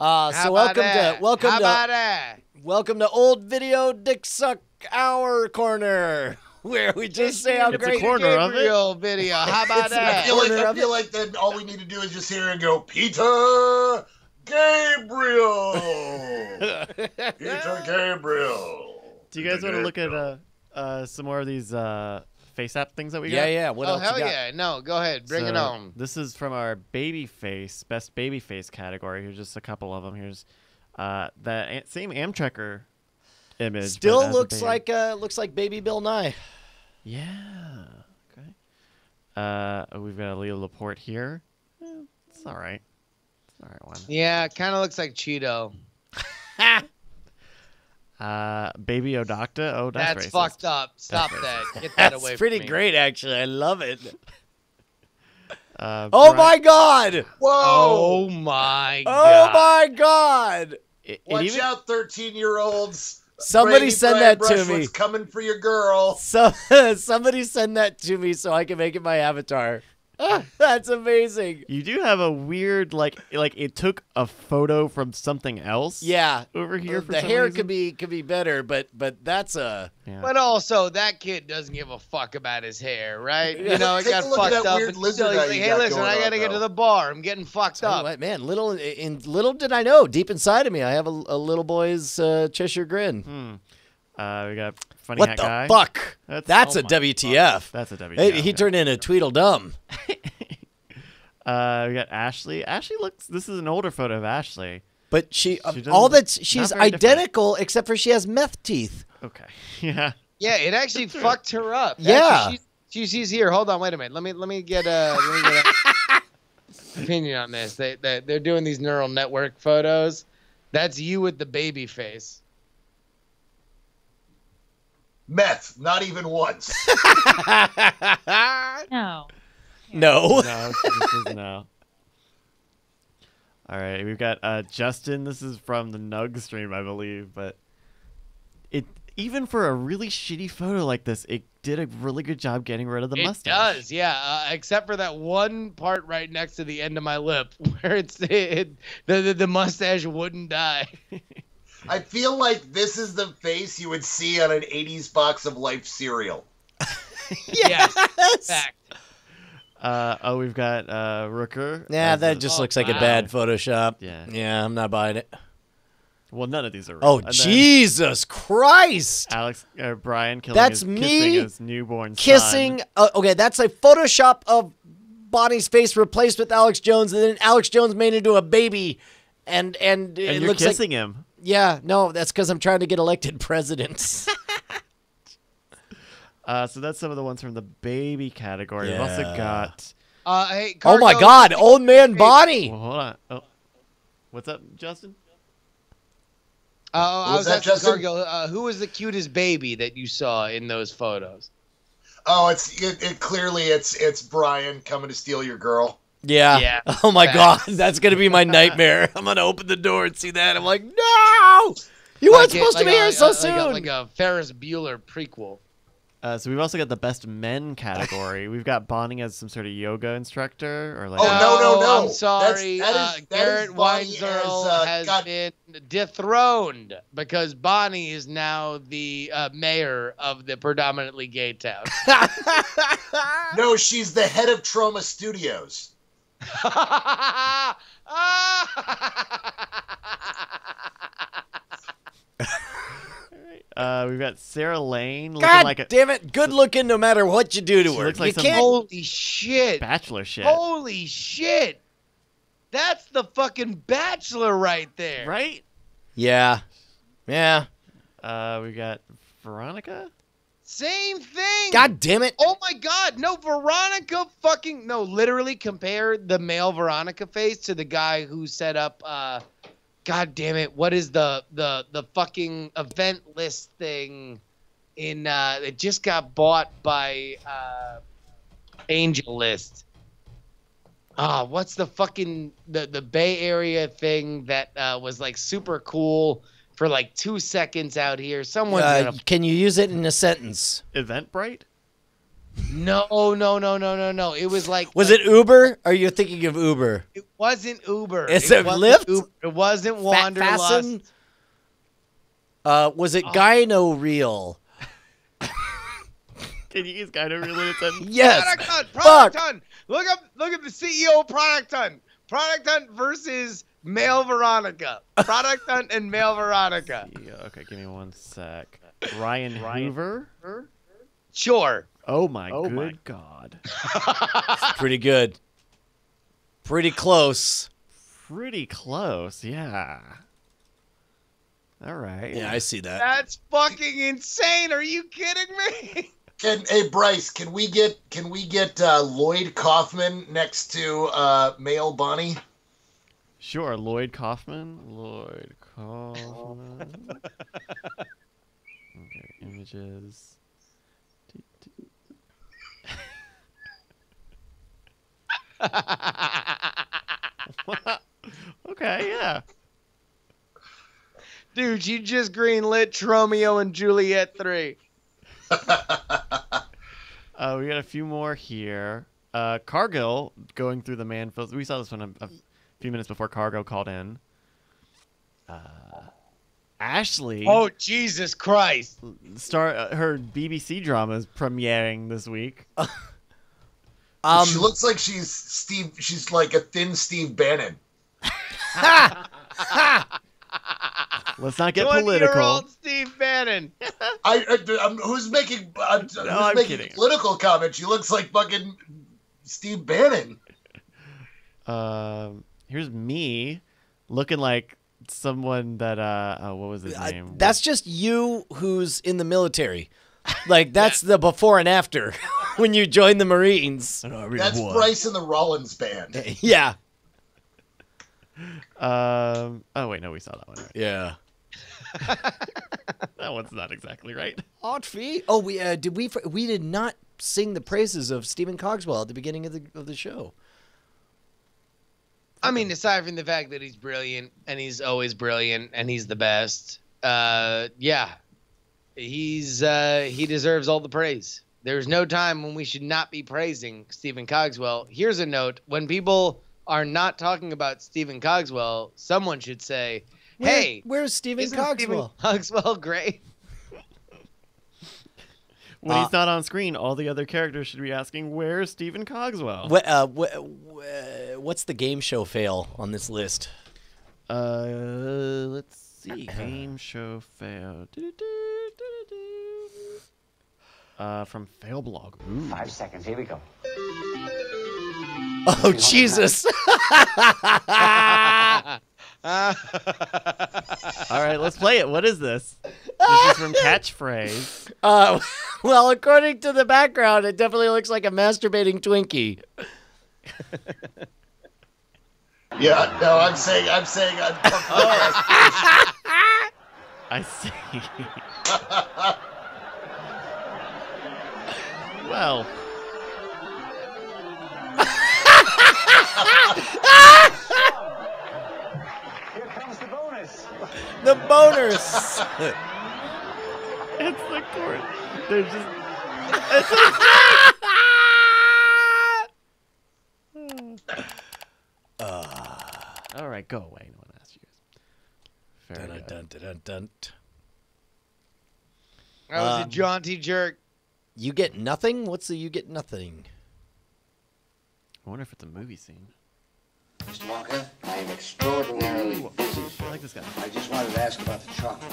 How So about that? How about that? welcome to Old Video Dick Suck Hour Corner, where we just say how It's a great corner of it. Gabriel video. How about It's a that? I feel like then all we need to do is just hear and go, Peter Gabriel. Peter Gabriel. Do you guys want to look at some more of these face app things that we got? Yeah. What Oh, else hell you got? yeah. No, go ahead. Bring it So, on. This is from our baby face, best baby face category. Here's just a couple of them. Here's the same Amtrekker image. but Still as a looks baby. like Baby Bill Nye. Yeah. Okay. We've got a Leo Laporte here. It's all right. It's an all right one. Yeah, kind of looks like Cheeto. Baby Odocta. Oh, that's racist. fucked up. Stop that. Get that away That's pretty from me. great, actually. I love it. Oh Oh my God! Whoa! Oh my Oh god. my God! Watch out, 13-year-olds. Somebody Brady send Brad that to Brushwood's me. coming for your girl. So somebody send that to me so I can make it my avatar. That's amazing. You do have a weird like it took a photo from something else. Yeah, Over here for the some hair reason. could be better, but that's a Yeah. But also, that kid doesn't give a fuck about his hair, right? Yeah. You know, it Take got a look at fucked that up. weird And lizard still he's eye like, you hey, got listen, going I on, gotta get though." to the bar. I'm getting fucked Tell you up. what, man. Little did I know, deep inside of me, I have a little boy's Cheshire grin. We got funny What hat the guy. fuck? That's oh a my WTF. fuck. That's a WTF. Hey, he turned into Tweedledum. We got Ashley. Ashley looks. This is an older photo of Ashley. But she's not very identical except for she has meth teeth. Okay. Yeah. Yeah, it actually fucked her up. Yeah. Actually, she's here. Hold on, wait a minute. Let me get a opinion on this. They're doing these neural network photos. That's you with the baby face. Meth, not even once. No. No. No, this is no. All right, we've got Justin. This is from the Nug stream, I believe, but even for a really shitty photo like this, it did a really good job getting rid of the mustache. It does, yeah. Except for that one part right next to the end of my lip where the mustache wouldn't die. I feel like this is the face you would see on an 80s box of Life cereal. Yes. Fact. We've got Rooker. Yeah, that just looks like a bad Photoshop. Yeah, I'm not buying it. Well, none of these are real. Oh, Jesus Christ! Alex, Brian kissing his newborn kissing. son. Okay, that's a Photoshop of Bonnie's face replaced with Alex Jones, and then Alex Jones made into a baby, and it you're looks kissing like, him. Yeah, no, that's because I'm trying to get elected president. So that's some of the ones from the baby category. We've also got. Hey, oh my Cargill, God, old man Bonnie. Well, hold on. Oh, what's up, Justin? I was that, asking Justin? Cargill, who was the cutest baby that you saw in those photos? Oh, clearly it's Brian coming to steal your girl. Yeah. Yeah. Oh my God, Facts. that's gonna be my nightmare. I'm gonna open the door and see that. I'm like, no, you weren't supposed to be here so soon. Like a Ferris Bueller prequel. So we've also got the best men category. We've got Bonnie as some sort of yoga instructor, or like. Oh, no. I'm sorry. That is Garrett Bonnie Weinzierl as, has been dethroned because Bonnie is now the mayor of the predominantly gay town. No, she's the head of Trauma Studios. We've got Sarah Lane looking God like a damn it, good looking no matter what you do to She her. looks like You some can't. Holy shit. bachelor shit, Holy shit. That's the fucking Bachelor right there. right? Yeah. We got Veronica. Same thing. God damn it. Oh my God. No, Veronica fucking. No, literally compare the male Veronica face to the guy who set up. God damn it. What is the fucking event list thing in. It just got bought by Angel List. What's the fucking. The Bay Area thing that was like super cool for like 2 seconds out here. Someone's gonna. Can you use it in a sentence? Eventbrite. No. It was like. Was it Uber? Are you thinking of Uber? It wasn't Uber. Is it wasn't Lyft? Uber. It wasn't Wanderlust. Fasten? Was it Gyno Real? Can you use Gyno Real in a sentence? Yes. Product Hunt. Look at the CEO of Product Hunt. Product Hunt versus male Veronica. Product Hunt and male Veronica. Yeah, okay, give me 1 sec. Ryan Hoover. Sure. Oh my good God. Pretty good. Pretty close. Pretty close, yeah. All right. Yeah, I see that. That's fucking insane. Are you kidding me? Hey Bryce, can we get Lloyd Kaufman next to male Bonnie? Sure, Lloyd Kaufman. Okay, images. Okay, yeah. Dude, you just greenlit Romeo and Juliet 3. We got a few more here. Cargill going through the man films. We saw this one a few minutes before Cargill called in. Ashley. Oh, Jesus Christ. Her BBC drama is premiering this week. She looks like she's Steve. She's like a thin Steve Bannon. Let's not get 20-year-old political. Steve Bannon. Who's making I'm kidding. political comments? She looks like fucking Steve Bannon. Here's me looking like someone that what was his name? That's just you who's in the military. Like, that's the before and after when you join the Marines. That's Bryce in the Rollins band. Yeah. Oh wait, no, we saw that one. Right? Yeah. That one's not exactly right. Autfie? Oh, we did not sing the praises of Stephen Cogswell at the beginning of the show. I mean, aside from the fact that he's brilliant and he's always brilliant and he's the best, yeah, he deserves all the praise. There's no time when we should not be praising Stephen Cogswell. Here's a note: when people are not talking about Stephen Cogswell, someone should say, "Hey, where's Stephen isn't Cogswell? Stephen Cogswell great?" When he's not on screen, all the other characters should be asking, "Where's Stephen Cogswell?" What's the game show fail on this list? Let's see. Game show fail. From Failblog. Ooh. 5 seconds. Here we go. Oh, Jesus. All right, let's play it. What is this? This is from Catchphrase. Well, according to the background, it definitely looks like a masturbating Twinkie. Yeah, no, I'm saying I'm I see. Well. Here comes the bonus. The boners. It's the court. They're just. All right, go away. No one asked you guys. Very good. Dun, dun, dun, dun. That was a jaunty jerk. You get nothing? What's the you get nothing? I wonder if it's a movie scene. Mr. Walker, I am extraordinarily busy. I like this guy. I just wanted to ask about the chocolate.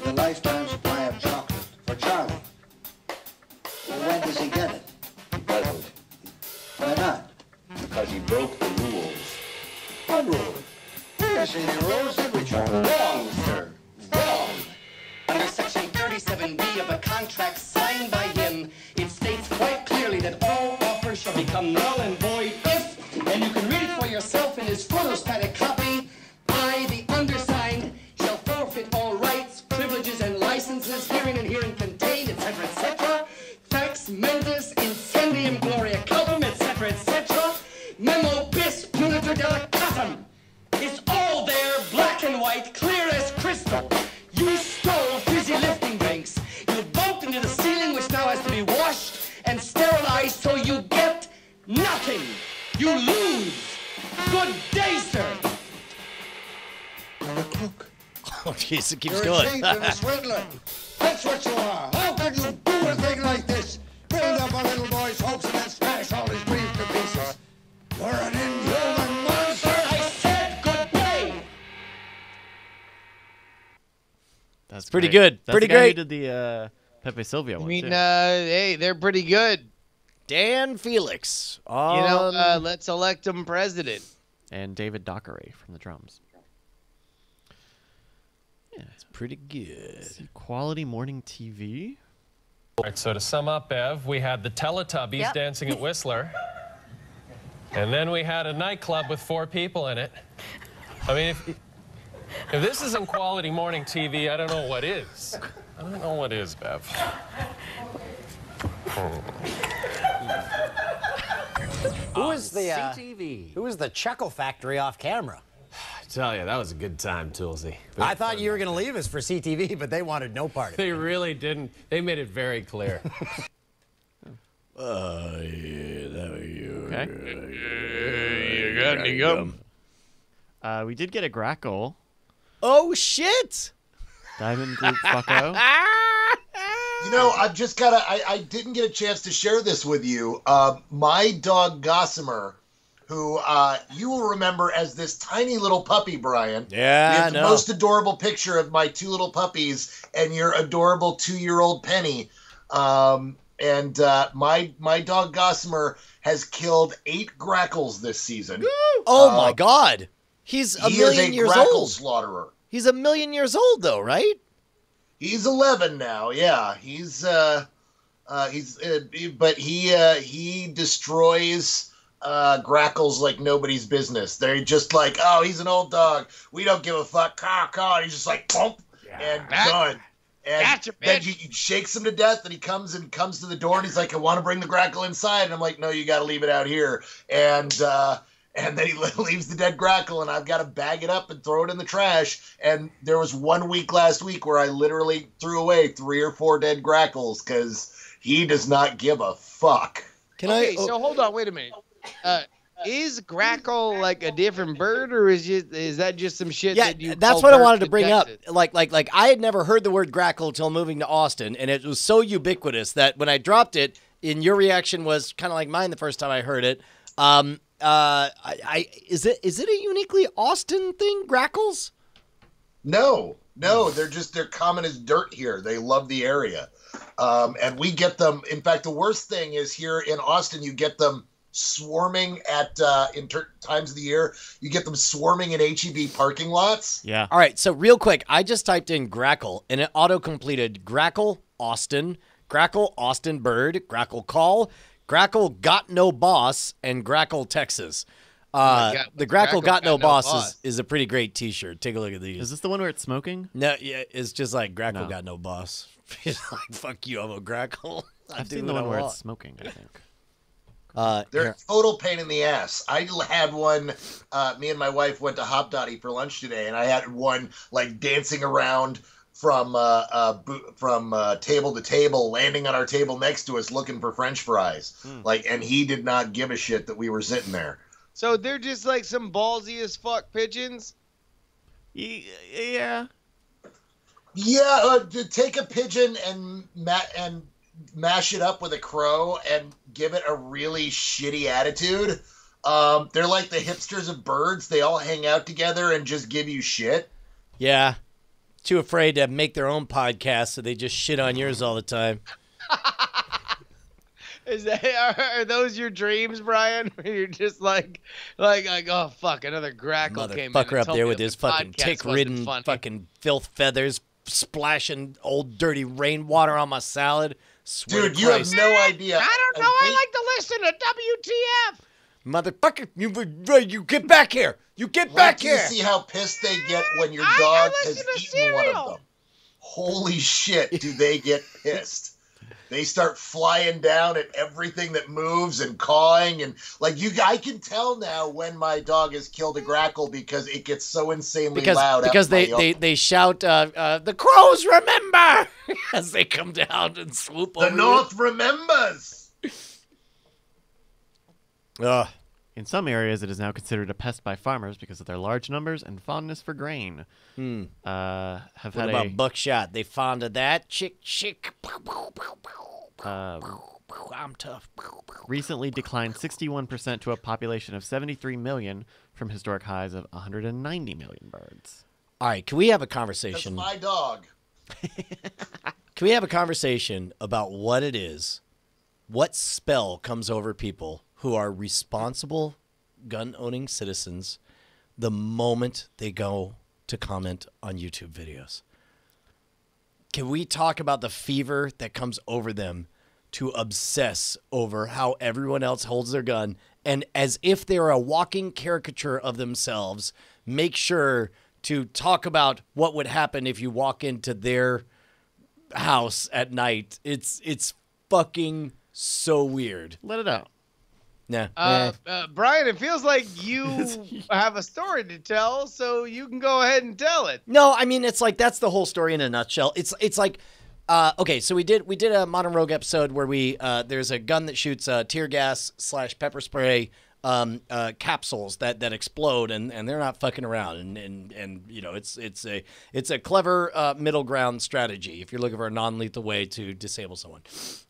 The lifetime supply of chocolate for Charlie. Well, when does he get it? He doesn't. Why not? Because he broke the rules. What rule? We didn't see any rules, did we, Charlie? Wrong, sir. Wrong. Under Section 37B of a contract signed by him, it states quite clearly that all offers shall become null and void if, and you can read it for yourself in his photostatic copy, I, the undersigned, shall forfeit all rights, privileges, and licenses herein and herein contained, etc., etc. Fax mentis incendium gloria culpum, etc., etc. Memo bis punitor delicatum. It's all there, black and white, clear as crystal. You stole fizzy lifting drinks. You bumped into the ceiling, which now has to be washed and sterilized, so you get nothing. You lose. Good day, sir. You're a crook. Oh, jeez, it keeps You're a going. cheat and a swindler. That's what you are. How could you do a thing like this? Build up a little boy's hopes and then smash all his dreams to pieces. You're an inhuman monster. I said good day. That's pretty great. good. That's Pretty the guy great. Who did the Pepe Silvia I one mean, too. hey, they're pretty good. Dan Felix. You know, let's elect him president. And David Dockeray from the drums. Yeah, It's pretty good. quality morning TV. All right, so to sum up, Bev, we had the Teletubbies dancing at Whistler. And then we had a nightclub with 4 people in it. I mean, if this isn't quality morning TV, I don't know what is. I don't know what is, Bev. Who was the Chuckle Factory off camera? I tell you, that was a good time, Toolsy. I thought you were going to leave us for CTV, but they wanted no part of it. They really didn't. They made it very clear. Yeah, that was you. Okay. You got any gum? We did get a Grackle. Oh, shit! Diamond Group Fucko. You know, I've just got to, I didn't get a chance to share this with you. My dog Gossamer, who you will remember as this tiny little puppy, Brian. Yeah, we have I the know. most adorable picture of my 2 little puppies and your adorable 2-year-old Penny. And my dog Gossamer has killed 8 Grackles this season. Oh, my God. He's a million years Grackle old. slaughterer. He's a million years old, though, right? He's 11 now. Yeah, but he destroys Grackles like nobody's business. They're just like, oh, he's an old dog. We don't give a fuck. Caw, caw. And he's just like, bump, and done. And Gotcha, then bitch. he shakes him to death, and he comes to the door, and he's like, I want to bring the Grackle inside. And I'm like, no, you got to leave it out here. And And then he leaves the dead Grackle, and I've got to bag it up and throw it in the trash. And there was 1 week last week where I literally threw away 3 or 4 dead Grackles because he does not give a fuck. So hold on, wait a minute. Is Grackle like a different bird, or is that just some shit that you? That's what I wanted to bring up. Like I had never heard the word Grackle until moving to Austin, and it was so ubiquitous that when I dropped it, and your reaction was kind of like mine the first time I heard it. Is it a uniquely Austin thing, Grackles? No, they're common as dirt here. They love the area, and we get them. In fact, the worst thing is here in Austin, you get them swarming at times of the year. You get them swarming in HEB parking lots. Yeah. All right. So real quick, I just typed in Grackle, and it auto-completed Grackle Austin bird, Grackle call, Grackle got no boss, and Grackle Texas. The Grackle got no boss is a pretty great T-shirt. Take a look at these. Is this the one where it's smoking? No, yeah, it's just like Grackle got no boss. It's like, fuck you, I'm a Grackle. I've seen the one where it's smoking, I think. They're a total pain in the ass. I had one. Me and my wife went to Hop Dotty for lunch today, and I had one like dancing around from table to table, landing on our table next to us, looking for French fries. And he did not give a shit that we were sitting there. So they're just like some ballsy as fuck pigeons. Yeah. Yeah. To take a pigeon and mash it up with a crow and give it a really shitty attitude. They're like the hipsters of birds. They all hang out together and just give you shit. Yeah. Too afraid to make their own podcast, so they just shit on yours all the time. Are those your dreams, Brian? Where you're just like, oh fuck, another Grackle came in. Motherfucker up there with his fucking tick-ridden fucking filth feathers, splashing old dirty rainwater on my salad. Dude, you have no idea. I don't know. I like to listen to WTF. Motherfucker, you get back here. You get back here. You see how pissed they get when your dog has eaten one of them. Holy shit, do they get pissed. They start flying down at everything that moves and cawing. And I can tell now when my dog has killed a Grackle because it gets so insanely loud. Because they shout, the crows remember, as they come down and swoop over. The North remembers. In some areas, it is now considered a pest by farmers because of their large numbers and fondness for grain. What about buckshot? They fond of that? Chick. I'm tough. Recently declined 61% to a population of 73 million from historic highs of 190 million birds. All right, can we have a conversation? That's my dog. Can we have a conversation about what it is? What spell comes over people who are responsible gun-owning citizens the moment they go to comment on YouTube videos? Can we talk about the fever that comes over them to obsess over how everyone else holds their gun and, as if they're a walking caricature of themselves, make sure to talk about what would happen if you walk into their house at night? It's fucking so weird. Let it out. Nah. Brian, it feels like you have a story to tell, so you can go ahead and tell it. No, I mean, it's like that's the whole story in a nutshell. It's like, okay, so we did a Modern Rogue episode where there's a gun that shoots tear gas / pepper spray capsules that explode, and they're not fucking around, and you know, it's a clever middle ground strategy if you're looking for a non-lethal way to disable someone.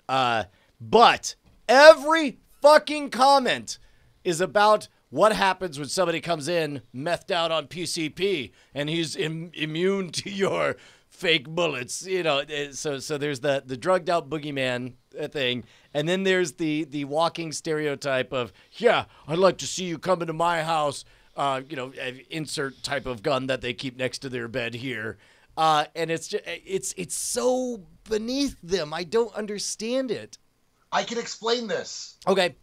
But every fucking comment is about what happens when somebody comes in methed out on PCP and he's immune to your fake bullets, you know. So there's the drugged out boogeyman thing, and then there's the walking stereotype of, yeah, I'd like to see you come into my house, you know, insert type of gun that they keep next to their bed here, and it's just, it's so beneath them. I don't understand it. I can explain this. Okay.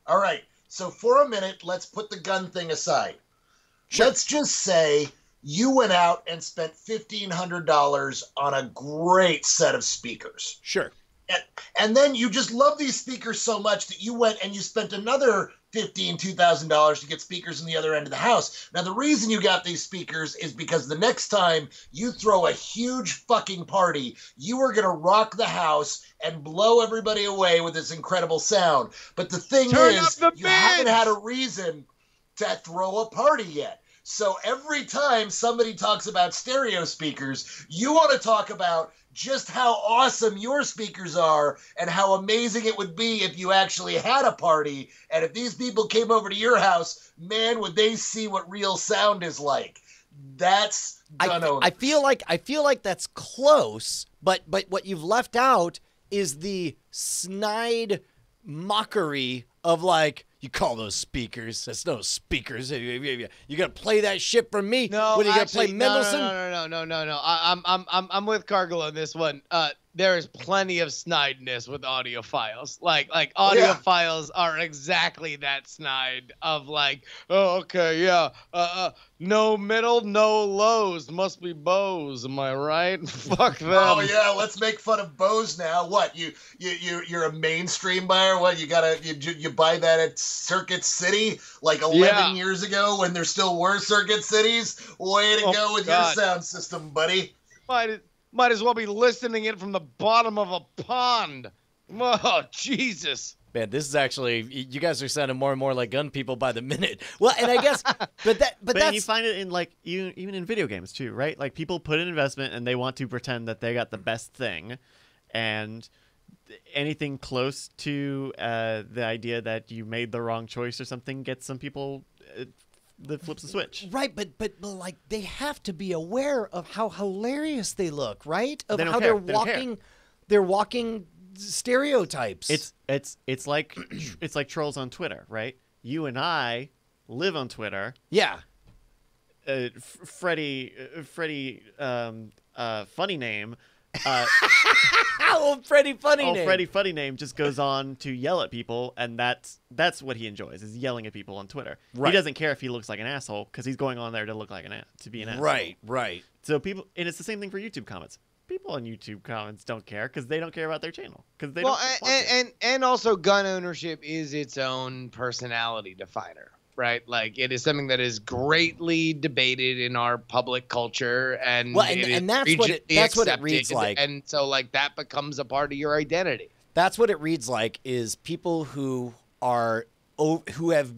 All right. So for a minute, let's put the gun thing aside. Sure. Let's just say you went out and spent $1,500 on a great set of speakers. Sure. And then you just love these speakers so much that you went and you spent another $2,000 to get speakers in the other end of the house. Now, the reason you got these speakers is because the next time you throw a huge fucking party, you are going to rock the house and blow everybody away with this incredible sound. But the thing is, you haven't had a reason to throw a party yet. So every time somebody talks about stereo speakers, you want to talk about just how awesome your speakers are and how amazing it would be if you actually had a party. And if these people came over to your house, man, would they see what real sound is like. That's I feel like that's close, but what you've left out is the snide mockery of like, you call those speakers? That's no speakers. You gonna play that shit for me? No, what are you actually, gonna play Mendelssohn? No. I'm with Cargill on this one. There is plenty of snideness with audiophiles. Like audiophiles are exactly that snide of like, oh, okay, yeah, no middle, no lows, must be Bose. Am I right? Fuck them. Oh yeah, let's make fun of Bose now. What you're a mainstream buyer? What you buy that at Circuit City like 11 years ago when there still were Circuit Cities? Way to go with your sound system, buddy. Might as well be listening it from the bottom of a pond. Oh, Jesus. Man, this is actually, you guys are sounding more and more like gun people by the minute. Well, and I guess, but that's... you find it in like, even in video games too, right? Like people put an investment and they want to pretend that they got the best thing. And anything close to the idea that you made the wrong choice or something gets some people... that flips the switch. Right, but like they have to be aware of how hilarious they look, right? Of how they're walking stereotypes. It's like trolls on Twitter, right? You and I live on Twitter. Yeah. Freddie funny name. Old Freddie funny name just goes on to yell at people, and that's what he enjoys, is yelling at people on Twitter. Right. He doesn't care if he looks like an asshole because he's going on there to look like to be an asshole. Right. So people, and it's the same thing for YouTube comments. People on YouTube comments don't care because they don't care about their channel because they don't. And also gun ownership is its own personality definer. Right, like it is something that is greatly debated in our public culture, and that's what it reads like, and so like that becomes a part of your identity. That's what it reads like, is people who have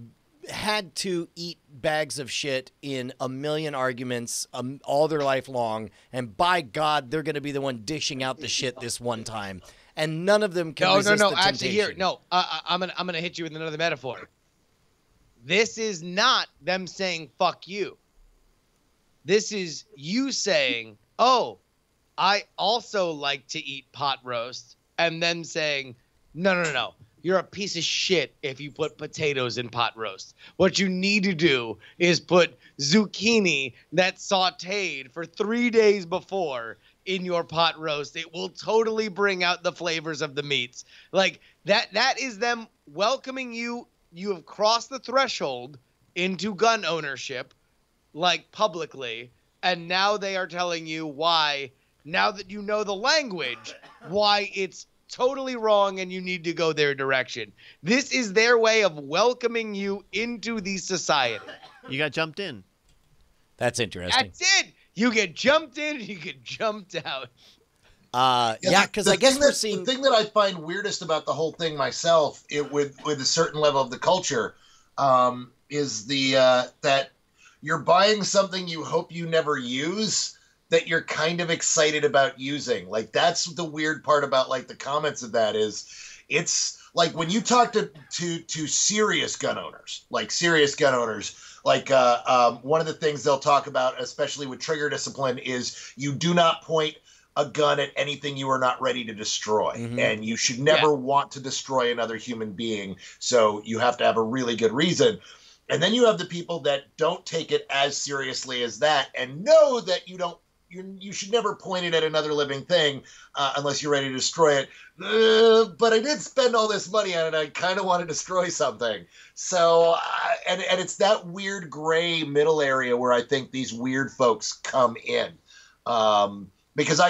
had to eat bags of shit in a million arguments all their life long, and by God, they're going to be the one dishing out the shit this one time, and none of them can resist the temptation. I'm gonna hit you with another metaphor. This is not them saying, fuck you. This is you saying, oh, I also like to eat pot roast. And then saying, no. You're a piece of shit if you put potatoes in pot roast. What you need to do is put zucchini that's sauteed for 3 days before in your pot roast. It will totally bring out the flavors of the meats. Like that is them welcoming you. You have crossed the threshold into gun ownership, like publicly, and now they are telling you why, now that you know the language, why it's totally wrong and you need to go their direction. This is their way of welcoming you into the society. You got jumped in. That's interesting. That's it. You get jumped in and you get jumped out. Because I guess we're seeing... The thing that I find weirdest about the whole thing myself, with a certain level of the culture, is that you're buying something you hope you never use that you're kind of excited about using. Like, that's the weird part about, like, the comments of that is, it's like when you talk to serious gun owners, one of the things they'll talk about, especially with trigger discipline, is you do not point a gun at anything you are not ready to destroy. Mm-hmm. And you should never want to destroy another human being. So you have to have a really good reason. And then you have the people that don't take it as seriously as that and know that you should never point it at another living thing unless you're ready to destroy it. But I did spend all this money on it. I kind of want to destroy something. So, and it's that weird gray middle area where I think these weird folks come in. Because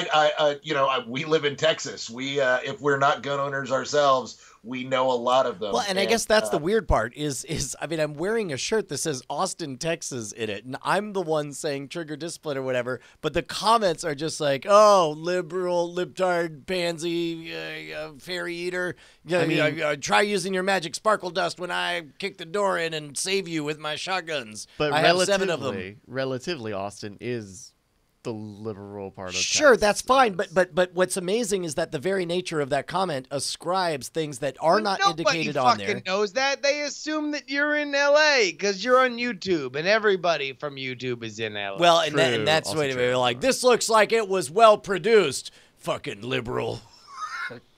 we live in Texas. We if we're not gun owners ourselves, we know a lot of them. Well, and I guess that's the weird part is I mean, I'm wearing a shirt that says Austin, Texas in it, and I'm the one saying trigger discipline or whatever, but the comments are just like, oh, liberal, libtard, pansy, fairy eater. I mean, try using your magic sparkle dust when I kick the door in and save you with my shotguns. But I have 7 of them. Relatively, Austin is the liberal part of Sure, Texas. that's fine, but what's amazing is that the very nature of that comment ascribes things that are not indicated on there. Nobody fucking knows that. They assume that you're in L.A. because you're on YouTube, and everybody from YouTube is in L.A. Well, and that's what they're like. This looks like it was well produced. Fucking liberal.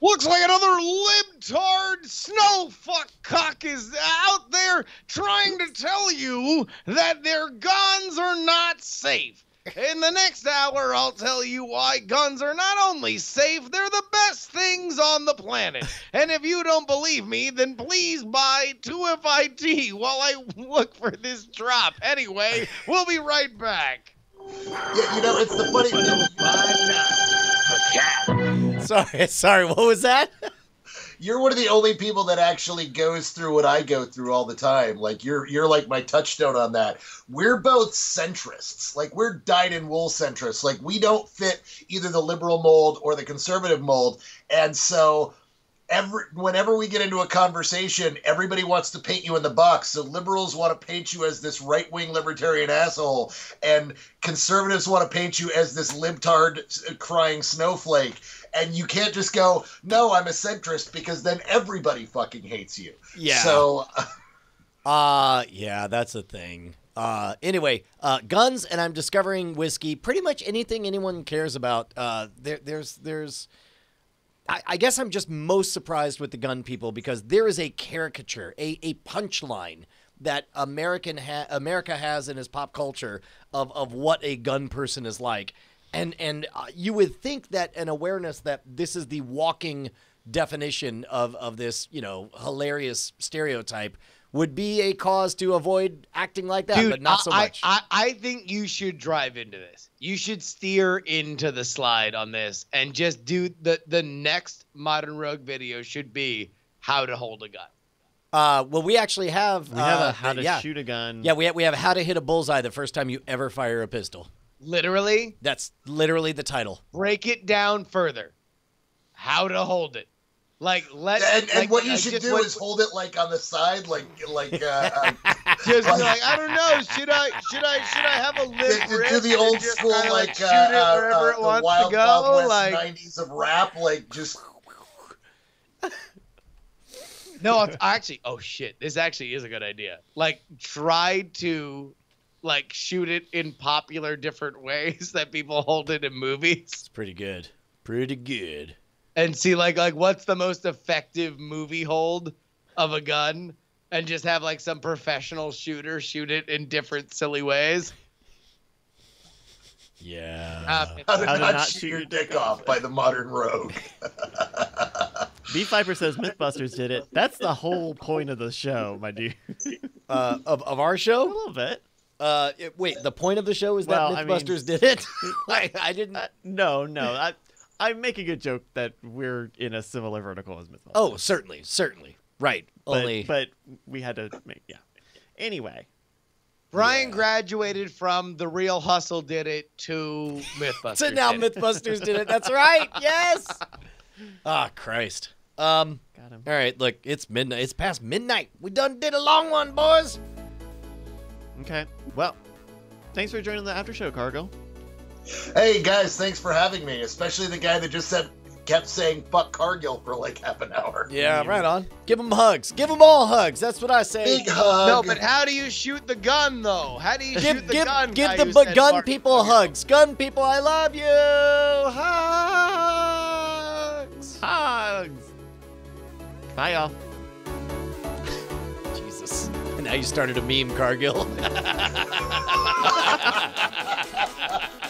Looks like another libtard snowfuck cock is out there trying to tell you that their guns are not safe. In the next hour, I'll tell you why guns are not only safe, they're the best things on the planet. And if you don't believe me, then please buy 2FIT while I look for this drop. Anyway, we'll be right back. Yeah, you know, it's the funny thing. Sorry, what was that? You're one of the only people that actually goes through what I go through all the time. Like you're like my touchstone on that. We're both centrists. Like we're dyed-in-wool centrists. Like we don't fit either the liberal mold or the conservative mold. And so whenever we get into a conversation, everybody wants to paint you in the box. So liberals want to paint you as this right-wing libertarian asshole, and conservatives want to paint you as this libtard crying snowflake. And you can't just go, no, I'm a centrist, because then everybody fucking hates you. Yeah. So, yeah, that's a thing. Anyway, guns, and I'm discovering whiskey. Pretty much anything anyone cares about. There's. I guess I'm just most surprised with the gun people because there is a caricature, a punchline that America has in its pop culture of what a gun person is like. And you would think that an awareness that this is the walking definition of this, hilarious stereotype would be a cause to avoid acting like that, Dude, but not so much. I think you should drive into this. You should steer into the slide on this and just do the next Modern Rogue video should be how to hold a gun. Well, we actually have... We have a how to shoot a gun. Yeah, we have how to hit a bullseye the first time you ever fire a pistol. Literally? That's literally the title. Break it down further. How to hold it. Like and what you should do is hold it like on the side, like just like I don't know, should I have a limp wrist? Do the old just school like shoot it wherever it the wants Wild to go, Wild West like 90s of rap, like just. No, actually, oh shit, this actually is a good idea. Like try to shoot it in popular different ways that people hold it in movies. It's pretty good. Pretty good. And see like what's the most effective movie hold of a gun, and just have like some professional shooter shoot it in different silly ways. Yeah. How to not shoot your dick off by the Modern Rogue. B5er says Mythbusters did it. That's the whole point of the show, my dude. Of our show? A little bit. Wait, the point of the show is that Mythbusters did it? I didn't. No. I'm making a joke that we're in a similar vertical as Mythbusters. Oh, certainly. Right. But we had to make, yeah. Anyway. Brian graduated from The Real Hustle Did It to Mythbusters. So now Mythbusters did it. That's right. Yes. Christ. Got him. All right, look, it's midnight. It's past midnight. We done did a long one, boys. Okay. Well, thanks for joining the after show, Cargill. Hey guys, thanks for having me. Especially the guy that just kept saying "fuck Cargill" for like half an hour. Yeah, right on. Give them hugs. Give them all hugs. That's what I say. Big hug. No, but how do you shoot the gun though? How do you shoot the gun? Give the gun people hugs. Gun people, I love you. Hugs. Bye, y'all. Jesus. And now you started a meme, Cargill.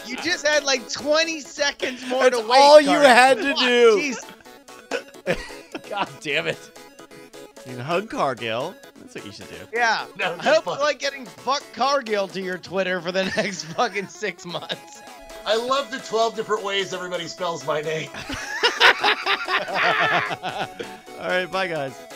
You just had like 20 seconds more That's to wait. all you Cargill. had to do. Jeez. God damn it. You can hug Cargill. That's what you should do. Yeah. No, I hope you like getting fuck Cargill to your Twitter for the next fucking 6 months. I love the 12 different ways everybody spells my name. All right, bye, guys.